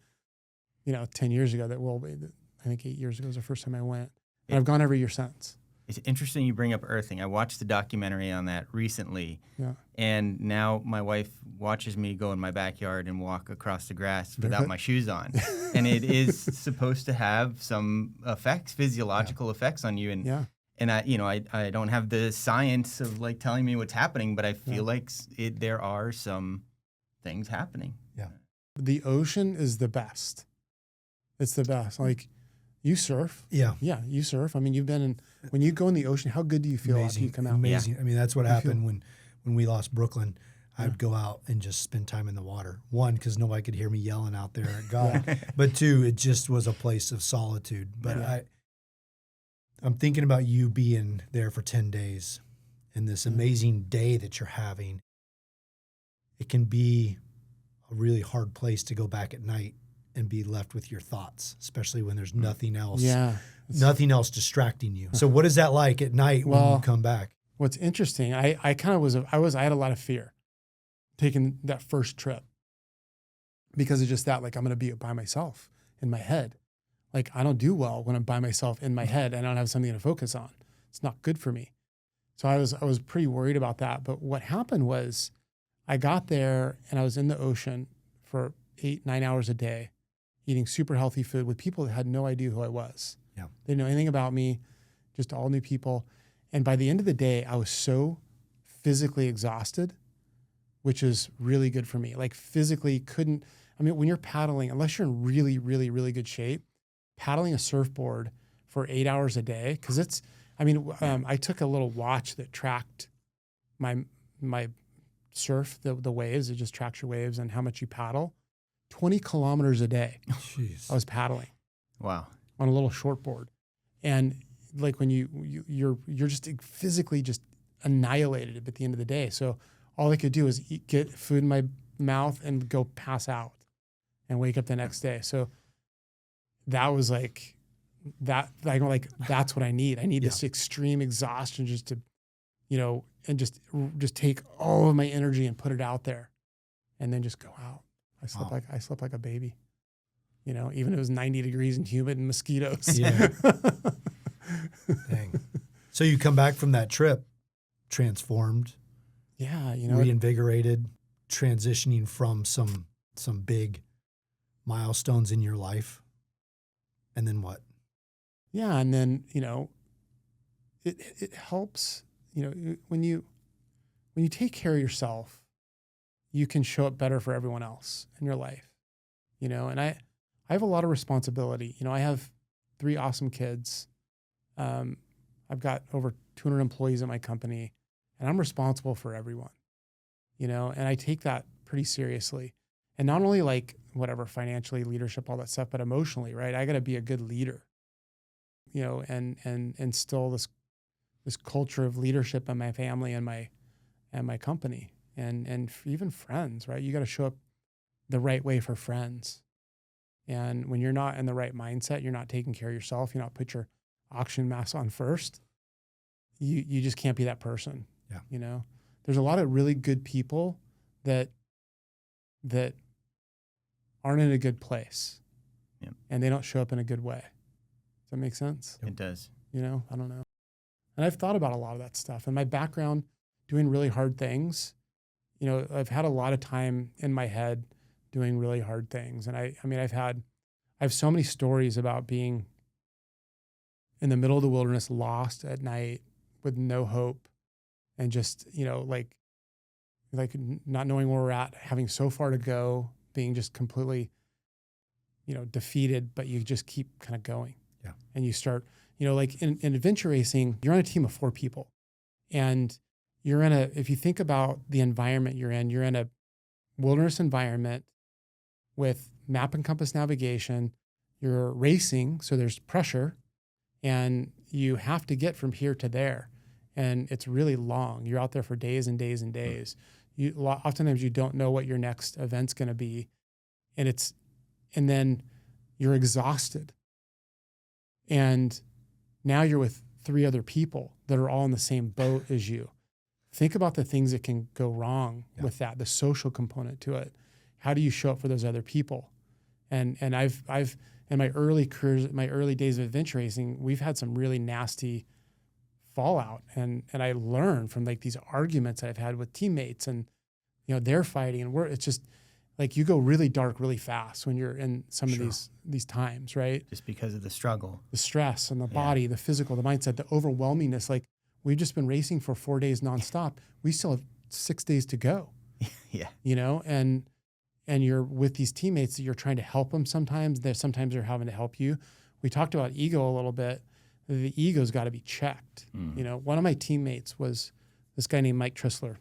Speaker 4: 10 years ago, I think 8 years ago was the first time I went, and I've gone every year since.
Speaker 1: It's interesting you bring up earthing. I watched the documentary on that recently,
Speaker 4: Yeah.
Speaker 1: and now my wife watches me go in my backyard and walk across the grass without my shoes on. And it is supposed to have some effects, physiological effects on you. And
Speaker 4: Yeah.
Speaker 1: and I don't have the science of like telling me what's happening, but I feel like there are some things happening.
Speaker 3: Yeah.
Speaker 4: The ocean is the best. It's the best. Like you surf.
Speaker 3: Yeah.
Speaker 4: Yeah, you surf. I mean, when you go in the ocean, how good do you feel after you come out?
Speaker 3: Amazing. I mean, that's what
Speaker 4: You
Speaker 3: happened when we lost Brooklyn. I'd go out and just spend time in the water. One, because nobody could hear me yelling out there at God. But two, it just was a place of solitude. But I'm thinking about you being there for 10 days and this amazing day that you're having. It can be a really hard place to go back at night and be left with your thoughts, especially when there's nothing else.
Speaker 4: Yeah.
Speaker 3: Nothing else distracting you. So what is that like at night when you come back?
Speaker 4: What's interesting, I kind of I had a lot of fear taking that first trip because of just that, like I'm going to be by myself in my head. Like I don't do well when I'm by myself in my head and I don't have something to focus on. It's not good for me. So I was pretty worried about that. But what happened was I got there and I was in the ocean for 8-9 hours a day, eating super healthy food with people that had no idea who I was.
Speaker 3: Yeah.
Speaker 4: They didn't know anything about me, just all new people. And by the end of the day, I was so physically exhausted, which is really good for me. Like physically when you're paddling, unless you're in really, really, really good shape, paddling a surfboard for 8 hours a day, because I took a little watch that tracked my surf, the waves. It just tracks your waves and how much you paddle. 20 kilometers a day.
Speaker 3: Jeez.
Speaker 4: I was paddling.
Speaker 1: Wow.
Speaker 4: On a little short board. And like when you're just physically just annihilated at the end of the day. So all I could do is get food in my mouth and go pass out and wake up the next day. So that was like that, that's what I need. I need this extreme exhaustion just to, and just take all of my energy and put it out there and then just go out. I slept like a baby, even if it was 90 degrees and humid and mosquitoes.
Speaker 3: Yeah. Dang. So you come back from that trip transformed,
Speaker 4: Yeah,
Speaker 3: reinvigorated, transitioning from some big milestones in your life. And then what?
Speaker 4: Yeah, and then, it helps, when you take care of yourself, you can show up better for everyone else in your life. And I have a lot of responsibility. I have 3 awesome kids. I've got over 200 employees at my company, and I'm responsible for everyone, and I take that pretty seriously. And not only like whatever financially, leadership, all that stuff, but emotionally, right? I got to be a good leader, and instill this culture of leadership in my family and my company, and even friends, right? You got to show up the right way for friends. And when you're not in the right mindset, you're not taking care of yourself, you're not put your oxygen mask on first, you just can't be that person.
Speaker 3: Yeah.
Speaker 4: There's a lot of really good people that aren't in a good place.
Speaker 1: Yeah.
Speaker 4: And they don't show up in a good way. Does that make sense?
Speaker 1: It does.
Speaker 4: I don't know. And I've thought about a lot of that stuff. And my background doing really hard things, I've had a lot of time in my head doing really hard things. And I have so many stories about being in the middle of the wilderness, lost at night with no hope, and just, like not knowing where we're at, having so far to go, being just completely, defeated, but you just keep kind of going.
Speaker 3: Yeah.
Speaker 4: And you start, like in adventure racing, you're on a team of 4 people, and if you think about the environment you're in a wilderness environment with map and compass navigation. You're racing, so there's pressure, and you have to get from here to there. And it's really long. You're out there for days and days and days. Oftentimes you don't know what your next event's going to be. And then, you're exhausted. And now you're with 3 other people that are all in the same boat as you. Think about the things that can go wrong with that, the social component to it. How do you show up for those other people? And I've in my early careers, my early days of adventure racing, we've had some really nasty fallout. And I learned from like these arguments that I've had with teammates, and, you know, they're fighting, and it's just like, you go really dark really fast when you're in some of these times, right?
Speaker 1: Just because of the struggle.
Speaker 4: The stress and the body, the physical, the mindset, the overwhelmingness. Like, we've just been racing for 4 days nonstop. We still have 6 days to go.
Speaker 1: Yeah.
Speaker 4: You know, and you're with these teammates that you're trying to help them sometimes. Sometimes they're having to help you. We talked about ego a little bit. The ego's got to be checked. You know, one of my teammates was this guy named Mike Trissler.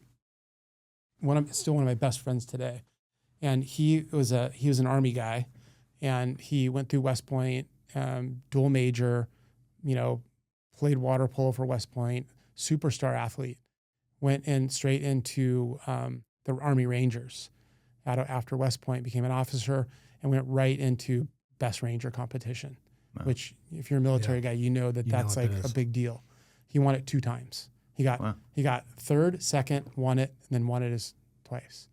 Speaker 4: Still one of my best friends today. And he was an Army guy, and he went through West Point, dual major, you know, played water polo for West Point, superstar athlete, went in straight into the Army Rangers after West Point, became an officer, and went right into best ranger competition, which, if you're a military guy, you know that's like a big deal. He won it 2 times. He got third, second, won it, and then won it twice.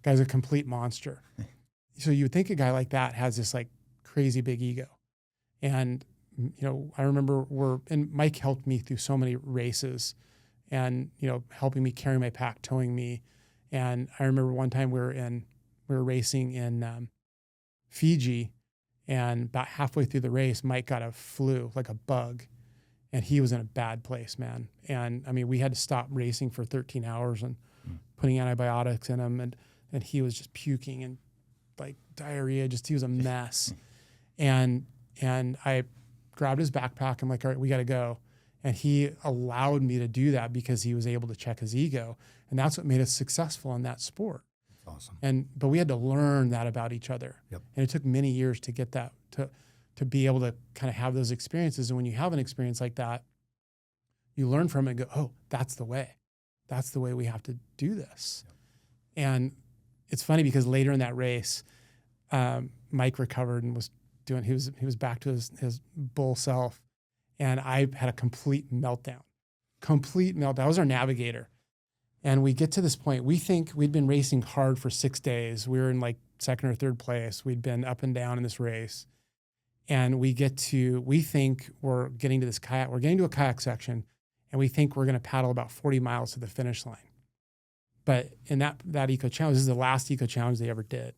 Speaker 4: Guy's a complete monster. So you would think a guy like that has this like crazy big ego. And, you know, I remember and Mike helped me through so many races, and, you know, helping me carry my pack, towing me. And I remember one time we were racing in Fiji, and about halfway through the race, Mike got a flu, like a bug, and he was in a bad place, man. And I mean, we had to stop racing for 13 hours and putting antibiotics in him, and he was just puking and like diarrhea. He was a mess. And I grabbed his backpack. I'm like, all right, we got to go. And he allowed me to do that because he was able to check his ego. And that's what made us successful in that sport.
Speaker 3: That's awesome.
Speaker 4: But we had to learn that about each other. Yep. And it took many years to get that, to be able to kind of have those experiences. And when you have an experience like that, you learn from it and go, oh, that's the way. That's the way we have to do this. Yep. And it's funny because later in that race, Mike recovered and he was back to his bull self. And I had a complete meltdown. I was our navigator. And we get to this point, we think we'd been racing hard for 6 days. We were in like 2nd or 3rd place. We'd been up and down in this race. And we think we're getting to this kayak. We're getting to a kayak section, and we think we're going to paddle about 40 miles to the finish line. But in that eco challenge, this is the last eco challenge they ever did.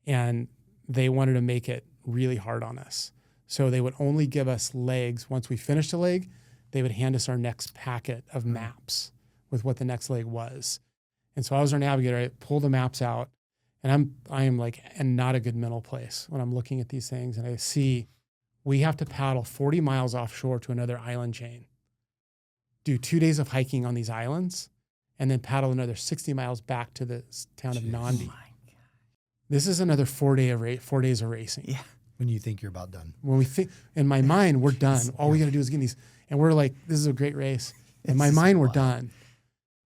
Speaker 4: And they wanted to make it really hard on us. So they would only give us legs. Once we finished a leg, they would hand us our next packet of maps with what the next leg was. And so I was our navigator. I pulled the maps out, and I am like in not a good mental place when I'm looking at these things. And I see we have to paddle 40 miles offshore to another island chain, do 2 days of hiking on these islands, and then paddle another 60 miles back to the town of Nandi. Oh, this is another 4 days of racing.
Speaker 3: Yeah. When you think you're about done.
Speaker 4: When we think, in my mind, we're done. All we got to do is get these. And we're like, this is a great race. In my mind, we're done.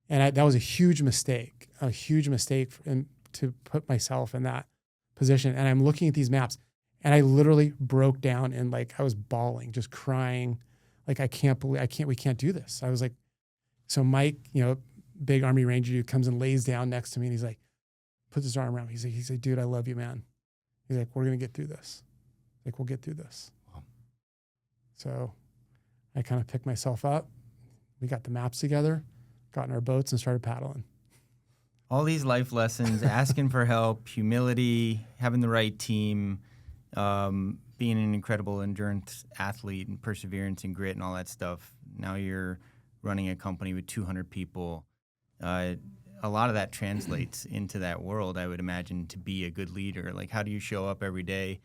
Speaker 4: And that was a huge mistake to put myself in that position. And I'm looking at these maps, and I literally broke down, and like I was bawling, just crying. Like, we can't do this. I was like, so Mike, you know, big Army Ranger dude, comes and lays down next to me, and he's like, puts his arm around me. He's like, dude, I love you, man. He's like, we're going to get through this. Like, we'll get through this. Wow. So I kind of picked myself up. We got the maps together, got in our boats, and started paddling.
Speaker 1: All these life lessons, asking for help, humility, having the right team, being an incredible endurance athlete, and perseverance and grit and all that stuff. Now you're running a company with 200 people. A lot of that translates into that world, I would imagine, to be a good leader. Like, how do you show up every day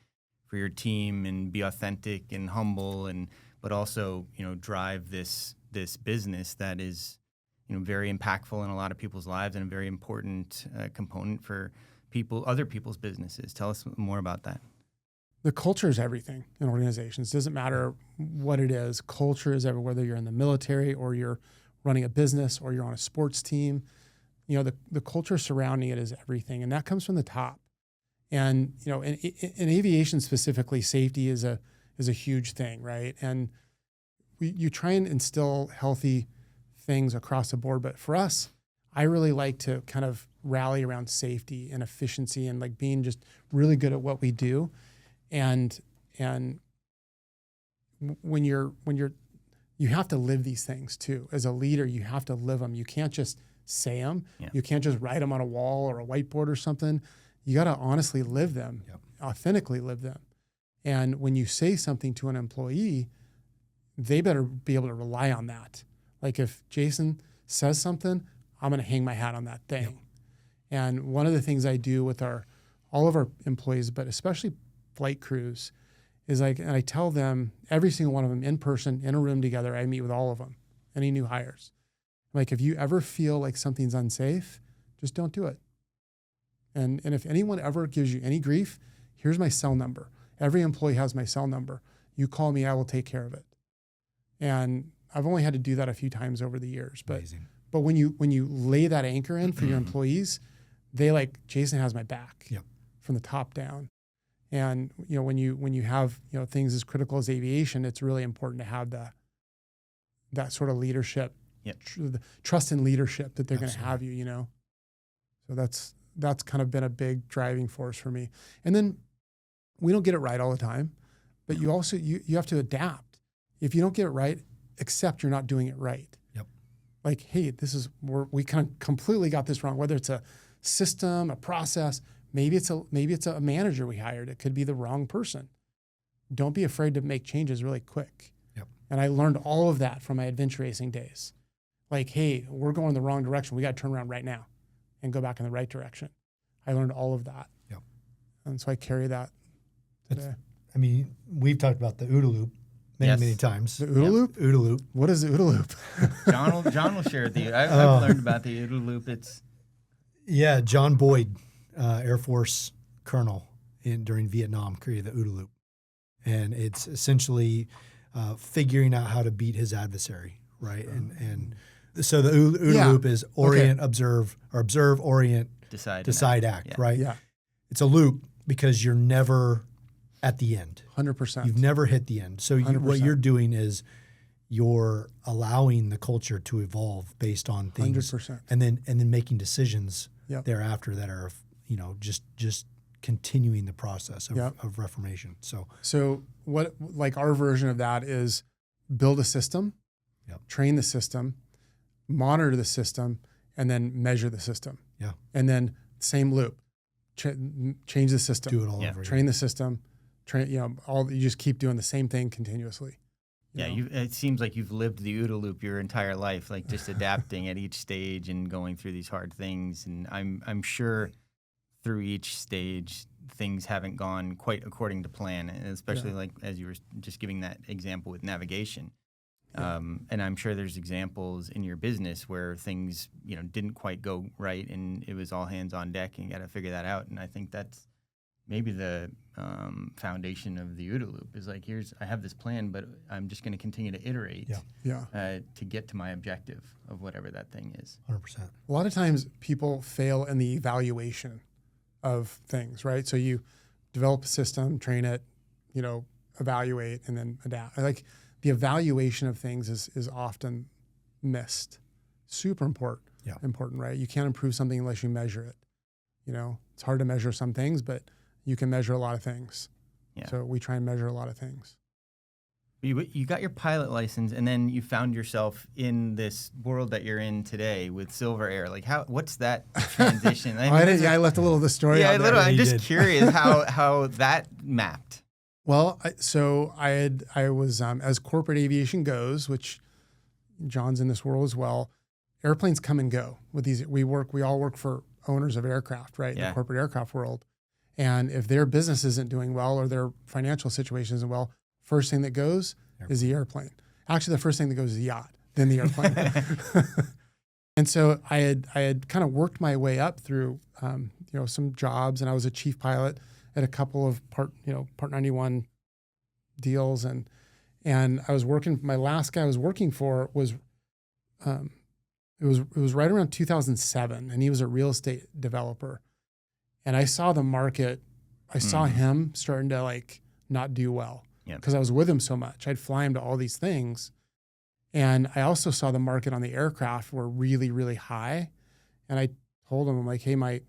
Speaker 1: for your team and be authentic and humble, but also, you know, drive this business that is, you know, very impactful in a lot of people's lives and a very important component for other people's businesses. Tell us more about that.
Speaker 4: The culture is everything in organizations. It doesn't matter what it is. Culture is everywhere, whether you're in the military or you're running a business or you're on a sports team. You know, the culture surrounding it is everything. And that comes from the top. And, you know, in aviation specifically, safety is a huge thing, right? And you try and instill healthy things across the board. But for us, I really like to kind of rally around safety and efficiency and like being just really good at what we do. And when you have to live these things too. As a leader, you have to live them. You can't just say them.
Speaker 1: Yeah.
Speaker 4: You can't just write them on a wall or a whiteboard or something. You got to honestly live them, authentically live them. And when you say something to an employee, they better be able to rely on that. Like if Jason says something, I'm going to hang my hat on that thing. Yep. And one of the things I do with all of our employees, but especially flight crews, is like, and I tell them, every single one of them in person, in a room together, I meet with all of them, any new hires. Like, if you ever feel like something's unsafe, just don't do it. And if anyone ever gives you any grief, here's my cell number. Every employee has my cell number. You call me, I will take care of it. And I've only had to do that a few times over the years. But when you lay that anchor in for your employees, they like, Jason has my back from the top down. And you know, when you have, you know, things as critical as aviation, it's really important to have that sort of leadership, trust in leadership that they're going to have you, you know. So that's kind of been a big driving force for me. And then we don't get it right all the time, but you also you have to adapt. If you don't get it right, accept you're not doing it right.
Speaker 3: Yep.
Speaker 4: Like, hey, we kind of completely got this wrong. Whether it's a system, a process, maybe it's a manager we hired. It could be the wrong person. Don't be afraid to make changes really quick.
Speaker 3: Yep.
Speaker 4: And I learned all of that from my adventure racing days. Like, hey, we're going the wrong direction. We got to turn around right now and go back in the right direction. I learned all of that.
Speaker 3: Yep.
Speaker 4: And so I carry that today.
Speaker 3: I mean, we've talked about the OODA loop many times.
Speaker 4: The OODA loop?
Speaker 3: OODA loop.
Speaker 4: What is the OODA loop?
Speaker 1: John will share the. I've learned about the OODA loop. It's
Speaker 3: John Boyd, Air Force colonel during Vietnam, created the OODA loop, and it's essentially figuring out how to beat his adversary, right? And so the OODA loop is orient, observe, orient, decide, act, right?
Speaker 4: Yeah.
Speaker 3: It's a loop because you're never at the end.
Speaker 4: 100%.
Speaker 3: You've never hit the end. So what you're doing is you're allowing the culture to evolve based on things,
Speaker 4: 100%.
Speaker 3: and then making decisions thereafter that are, you know, just continuing the process of reformation. So
Speaker 4: what, like, our version of that is build a system, train the system, monitor the system, and then measure the system.
Speaker 3: Yeah.
Speaker 4: And then same loop, change the system,
Speaker 3: do it all over
Speaker 4: train
Speaker 3: again.
Speaker 4: The system, you just keep doing the same thing continuously.
Speaker 1: It seems like you've lived the OODA loop your entire life, like just adapting at each stage and going through these hard things. And I'm sure through each stage, things haven't gone quite according to plan, and especially like as you were just giving that example with navigation. And I'm sure there's examples in your business where things, you know, didn't quite go right, and it was all hands on deck, and you got to figure that out. And I think that's maybe the foundation of the OODA loop is like, I have this plan, but I'm just going to continue to iterate to get to my objective of whatever that thing is.
Speaker 3: 100%.
Speaker 4: A lot of times people fail in the evaluation of things, right? So you develop a system, train it, you know, evaluate, and then adapt. Like, the evaluation of things is often missed. Super important.
Speaker 3: Yeah.
Speaker 4: Important, right? You can't improve something unless you measure it. You know, it's hard to measure some things, but you can measure a lot of things. Yeah. So we try and measure a lot of things.
Speaker 1: You got your pilot license, and then you found yourself in this world that you're in today with Silver Air. Like, what's that transition?
Speaker 4: I left a little of the story out there.
Speaker 1: I'm just curious how that mapped.
Speaker 4: Well, I was as corporate aviation goes, which John's in this world as well. Airplanes come and go with these. We all work for owners of aircraft, right? In the corporate aircraft world. And if their business isn't doing well or their financial situation isn't well, first thing that goes is the airplane. Actually, the first thing that goes is the yacht, then the airplane. And so I had kind of worked my way up through some jobs, and I was a chief pilot at a couple of Part 91 deals, and I was working. My last guy I was working for was it was right around 2007, and he was a real estate developer, and I saw the market I saw him starting to like not do well because I was with him so much. I'd fly him to all these things. And I also saw the market on the aircraft were really, really high. And I told him, I'm like, hey, Mike,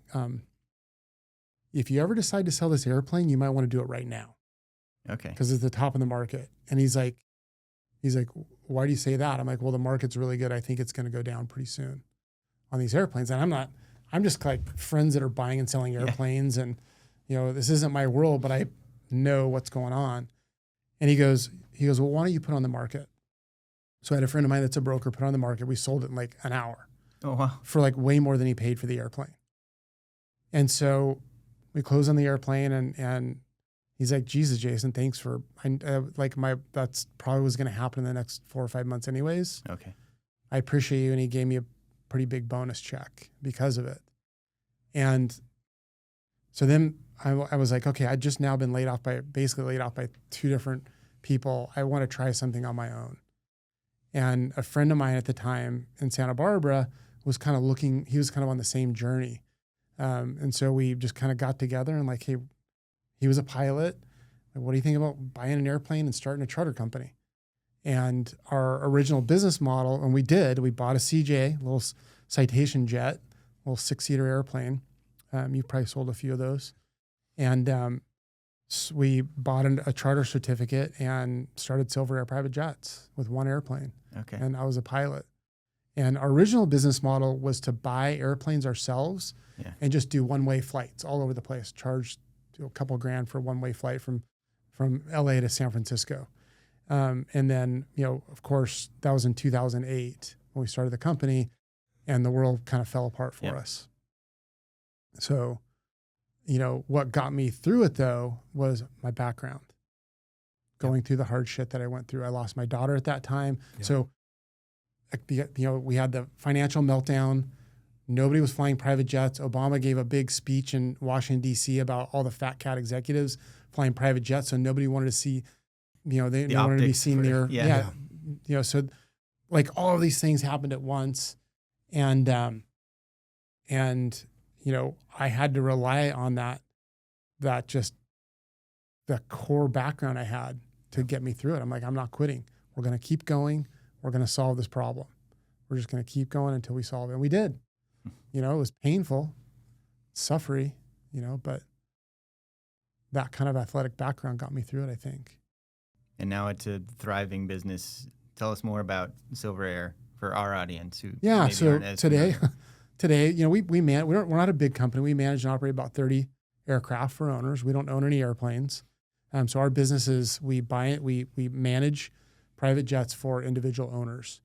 Speaker 4: if you ever decide to sell this airplane, you might want to do it right now.
Speaker 1: Okay.
Speaker 4: Because it's the top of the market. And he's like, why do you say that? I'm like, well, the market's really good. I think it's going to go down pretty soon on these airplanes. And I'm just like friends that are buying and selling airplanes. And, this isn't my world, but I know what's going on. And he goes, well, why don't you put on the market? So I had a friend of mine that's a broker put on the market. We sold it in like an hour.
Speaker 1: Oh, wow.
Speaker 4: For like way more than he paid for the airplane. And so we closed on the airplane and he's like, Jesus, Jason, thanks for, that's probably was going to happen in the next 4 or 5 months anyways.
Speaker 1: Okay.
Speaker 4: I appreciate you. And he gave me a pretty big bonus check because of it. And so then I was like, okay, I just now been basically laid off by 2 different people. I want to try something on my own. And a friend of mine at the time in Santa Barbara was kind of he was kind of on the same journey. And so we just kind of got together and like, hey, he was a pilot. Like, what do you think about buying an airplane and starting a charter company? And our original business model, and we bought a CJ, a little Citation jet, a little 6-seater airplane. You probably sold a few of those. And so we bought a charter certificate and started Silver Air Private Jets with 1 airplane.
Speaker 1: Okay.
Speaker 4: And I was a pilot. And our original business model was to buy airplanes ourselves and just do one-way flights all over the place, charge a couple grand for a one-way flight from LA to San Francisco. And then, of course, that was in 2008 when we started the company and the world kind of fell apart for us. So, what got me through it though was my background. Going through the hard shit that I went through. I lost my daughter at that time. Yeah. So, we had the financial meltdown. Nobody was flying private jets. Obama gave a big speech in Washington, D.C. about all the fat cat executives flying private jets. So nobody wanted to see, they wanted to be seen near. So like all of these things happened at once. And I had to rely on that just the core background I had to get me through it. I'm like, I'm not quitting. We're going to keep going. We're going to solve this problem. We're just going to keep going until we solve it. And we did. It was painful, suffering, but that kind of athletic background got me through it, I think.
Speaker 1: And now it's a thriving business. Tell us more about Silver Air for our audience who
Speaker 4: so
Speaker 1: aren't as
Speaker 4: today,
Speaker 1: familiar.
Speaker 4: we're not a big company. We manage and operate about 30 aircraft for owners. We don't own any airplanes. So our business is we manage private jets for individual owners.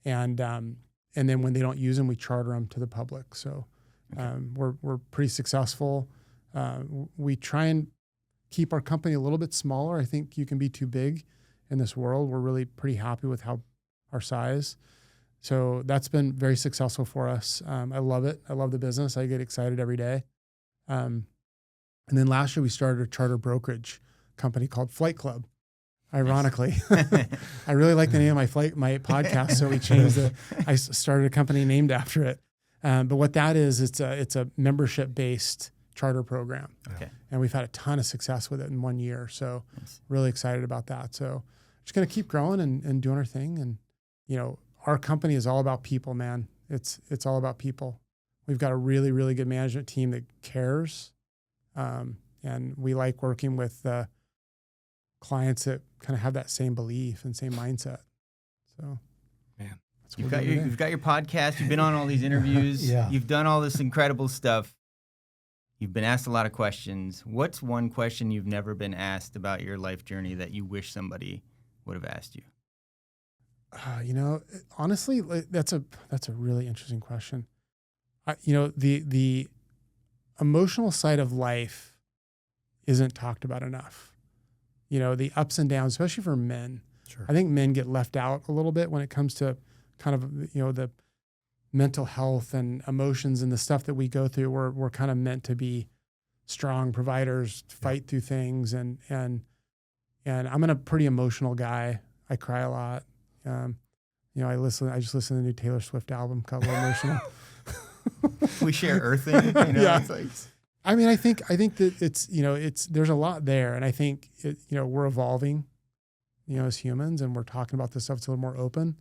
Speaker 4: And then when they don't use them, we charter them to the public. So we're pretty successful. We try and keep our company a little bit smaller. I think you can be too big in this world. We're really pretty happy with our size. So that's been very successful for us. I love it. I love the business. I get excited every day. And then last year we started a charter brokerage company called Flight Club. Ironically, I really like the name of my podcast, so we changed I started a company named after it. But what that is, it's a membership-based charter program.
Speaker 1: Okay.
Speaker 4: And we've had a ton of success with it in 1 year. So really excited about that. So just going to keep growing and doing our thing. And, our company is all about people, man. It's all about people. We've got a really, really good management team that cares. And we like working with clients that kind of have that same belief and same mindset. So,
Speaker 3: man,
Speaker 1: you've got your podcast. You've been on all these interviews. You've done all this incredible stuff. You've been asked a lot of questions. What's one question you've never been asked about your life journey that you wish somebody would have asked you?
Speaker 4: Honestly, that's a really interesting question. The emotional side of life isn't talked about enough. The ups and downs, especially for men.
Speaker 3: Sure.
Speaker 4: I think men get left out a little bit when it comes to kind of, the mental health and emotions and the stuff that we go through. We're kind of meant to be strong providers, fight through things. And I'm a pretty emotional guy. I cry a lot. I just listened to the new Taylor Swift album called Emotional.
Speaker 1: We share earthing.
Speaker 4: Yeah.
Speaker 1: It's like...
Speaker 4: I mean, I think that there's a lot there, and I think we're evolving, as humans, and we're talking about this stuff. It's a little more open.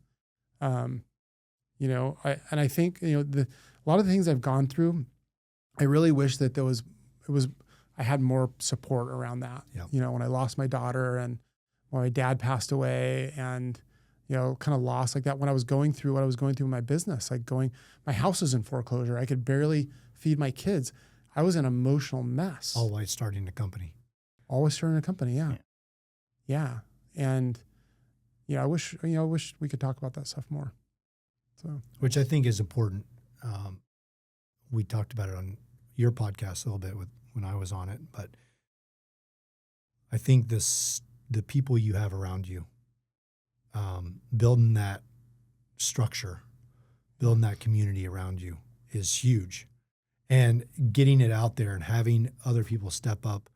Speaker 4: I think a lot of the things I've gone through, I really wish that I had more support around that.
Speaker 3: Yeah.
Speaker 4: When I lost my daughter and when my dad passed away, and kind of lost like that when I was going through what I was going through in my business, my house was in foreclosure. I could barely feed my kids. I was an emotional mess.
Speaker 3: All while starting a company.
Speaker 4: Always starting a company. Yeah. And I wish we could talk about that stuff more. So,
Speaker 3: which I think is important. We talked about it on your podcast a little bit when I was on it, but I think the people you have around you, building that structure, building that community around you is huge. And getting it out there and having other people step up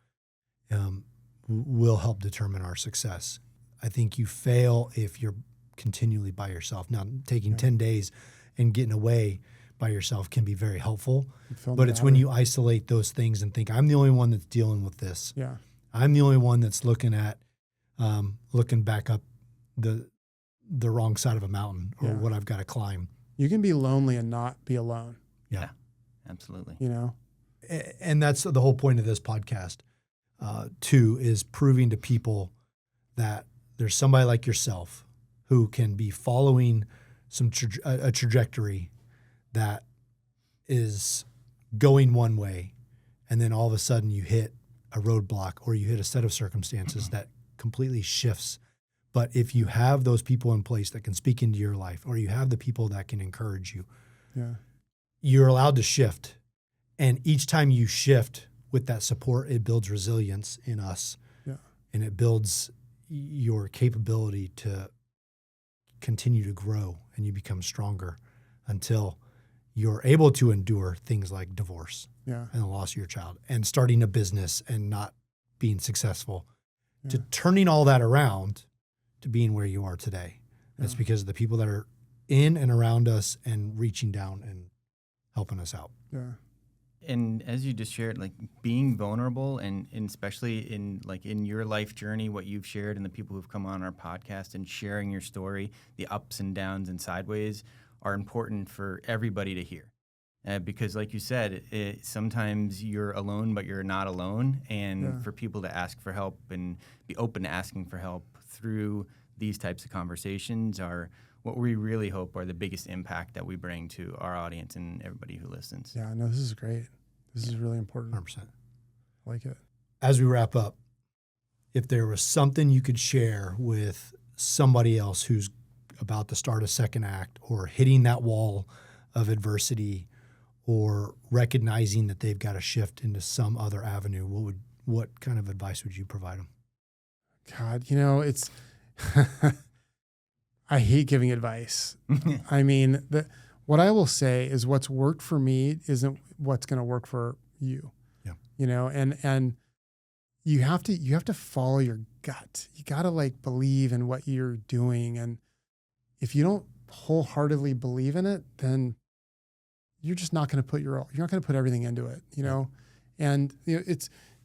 Speaker 3: will help determine our success. I think you fail if you're continually by yourself. Now, taking 10 days and getting away by yourself can be very helpful, but it's when you isolate those things and think, I'm the only one that's dealing with this.
Speaker 4: Yeah.
Speaker 3: I'm the only one that's looking back up the wrong side of a mountain or what I've got to climb.
Speaker 4: You can be lonely and not be alone.
Speaker 1: Yeah, absolutely.
Speaker 3: And that's the whole point of this podcast, too, is proving to people that there's somebody like yourself who can be following a trajectory that is going one way, and then all of a sudden you hit a roadblock or you hit a set of circumstances that completely shifts. But if you have those people in place that can speak into your life, or you have the people that can encourage you, you're allowed to shift. And each time you shift with that support, it builds resilience in us, and it builds your capability to continue to grow, and you become stronger until you're able to endure things like divorce and the loss of your child and starting a business and not being successful, to turning all that around to being where you are today. That's because of the people that are in and around us and reaching down and helping us out.
Speaker 4: Yeah.
Speaker 1: And as you just shared, being vulnerable and especially in your life journey, what you've shared and the people who've come on our podcast and sharing your story, the ups and downs and sideways are important for everybody to hear. Because like you said, sometimes you're alone, but you're not alone. And for people to ask for help and be open to asking for help through these types of conversations are what we really hope are the biggest impact that we bring to our audience and everybody who listens.
Speaker 4: Yeah, no, this is great. This is really important.
Speaker 3: 100%.
Speaker 4: I like it.
Speaker 3: As we wrap up, if there was something you could share with somebody else who's about to start a second act or hitting that wall of adversity or recognizing that they've got to shift into some other avenue, what kind of advice would you provide them?
Speaker 4: God, it's I hate giving advice. I mean, what I will say is what's worked for me isn't what's going to work for you. Yeah. And you have to follow your gut. You got to believe in what you're doing. And if you don't wholeheartedly believe in it, then you're just not going to you're not going to put everything into it, And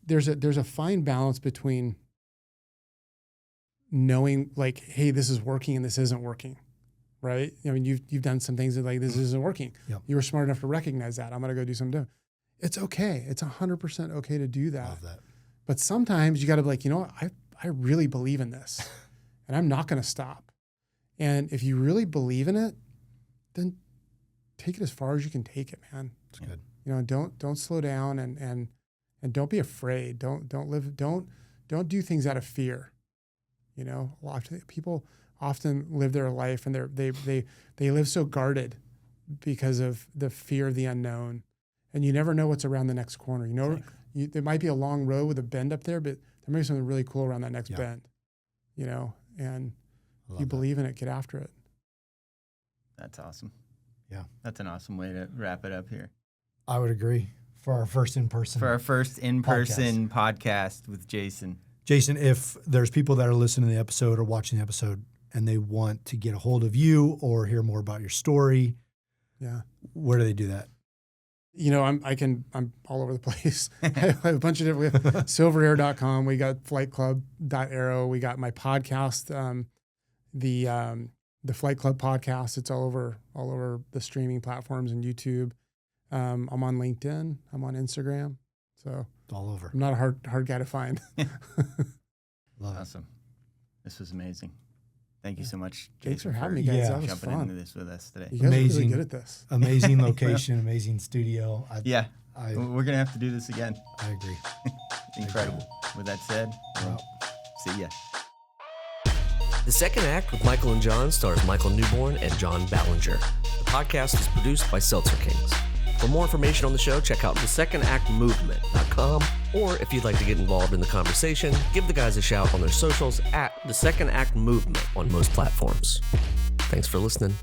Speaker 4: there's a fine balance between knowing hey, this is working and this isn't working, right? I mean, you've done some things that this isn't working.
Speaker 3: Yep.
Speaker 4: You were smart enough to recognize that. I'm going to go do something different. It's okay. It's 100% okay to do that.
Speaker 3: Love that.
Speaker 4: But sometimes you got to be I really believe in this and I'm not going to stop. And if you really believe in it, then take it as far as you can take it, man.
Speaker 3: That's good.
Speaker 4: Don't slow down and don't be afraid. Don't do things out of fear. People often live their life and they live so guarded because of the fear of the unknown, and you never know what's around the next corner. There might be a long road with a bend up there, but there may be something really cool around that next bend. And if you believe in it, get after it.
Speaker 1: That's awesome.
Speaker 3: Yeah,
Speaker 1: that's an awesome way to wrap it up here.
Speaker 3: I would agree. For our first in-person
Speaker 1: podcast with Jason.
Speaker 3: Jason, if there's people that are listening to the episode or watching the episode and they want to get a hold of you or hear more about your story, where do they do that?
Speaker 4: I'm all over the place. I have a bunch of different, we have silverair.com. We got flightclub.aero. We got my podcast, the Flight Club podcast. It's all over the streaming platforms and YouTube. I'm on LinkedIn. I'm on Instagram. So
Speaker 3: All over.
Speaker 4: I'm not a hard guy to find.
Speaker 3: Love it.
Speaker 1: Awesome. This was amazing. Thank you so much,
Speaker 4: Thanks
Speaker 1: Jason,
Speaker 4: for having me, guys.
Speaker 3: Yeah.
Speaker 4: That was
Speaker 1: jumping
Speaker 4: fun.
Speaker 1: into this with us today.
Speaker 4: You guys are really
Speaker 3: Amazing.
Speaker 4: good at this.
Speaker 3: Amazing location, amazing studio.
Speaker 1: Yeah,
Speaker 3: I
Speaker 1: we're gonna have to do this again.
Speaker 3: agree.
Speaker 1: Incredible. With that said,
Speaker 3: Wow.
Speaker 1: see ya.
Speaker 6: The Second Act with Michael and John stars Michael Newborn and John Ballinger. The podcast is produced by Seltzer Kings. For more information on the show, check out thesecondactmovement.com, or if you'd like to get involved in the conversation, give the guys a shout on their socials at The Second Act Movement on most platforms. Thanks for listening.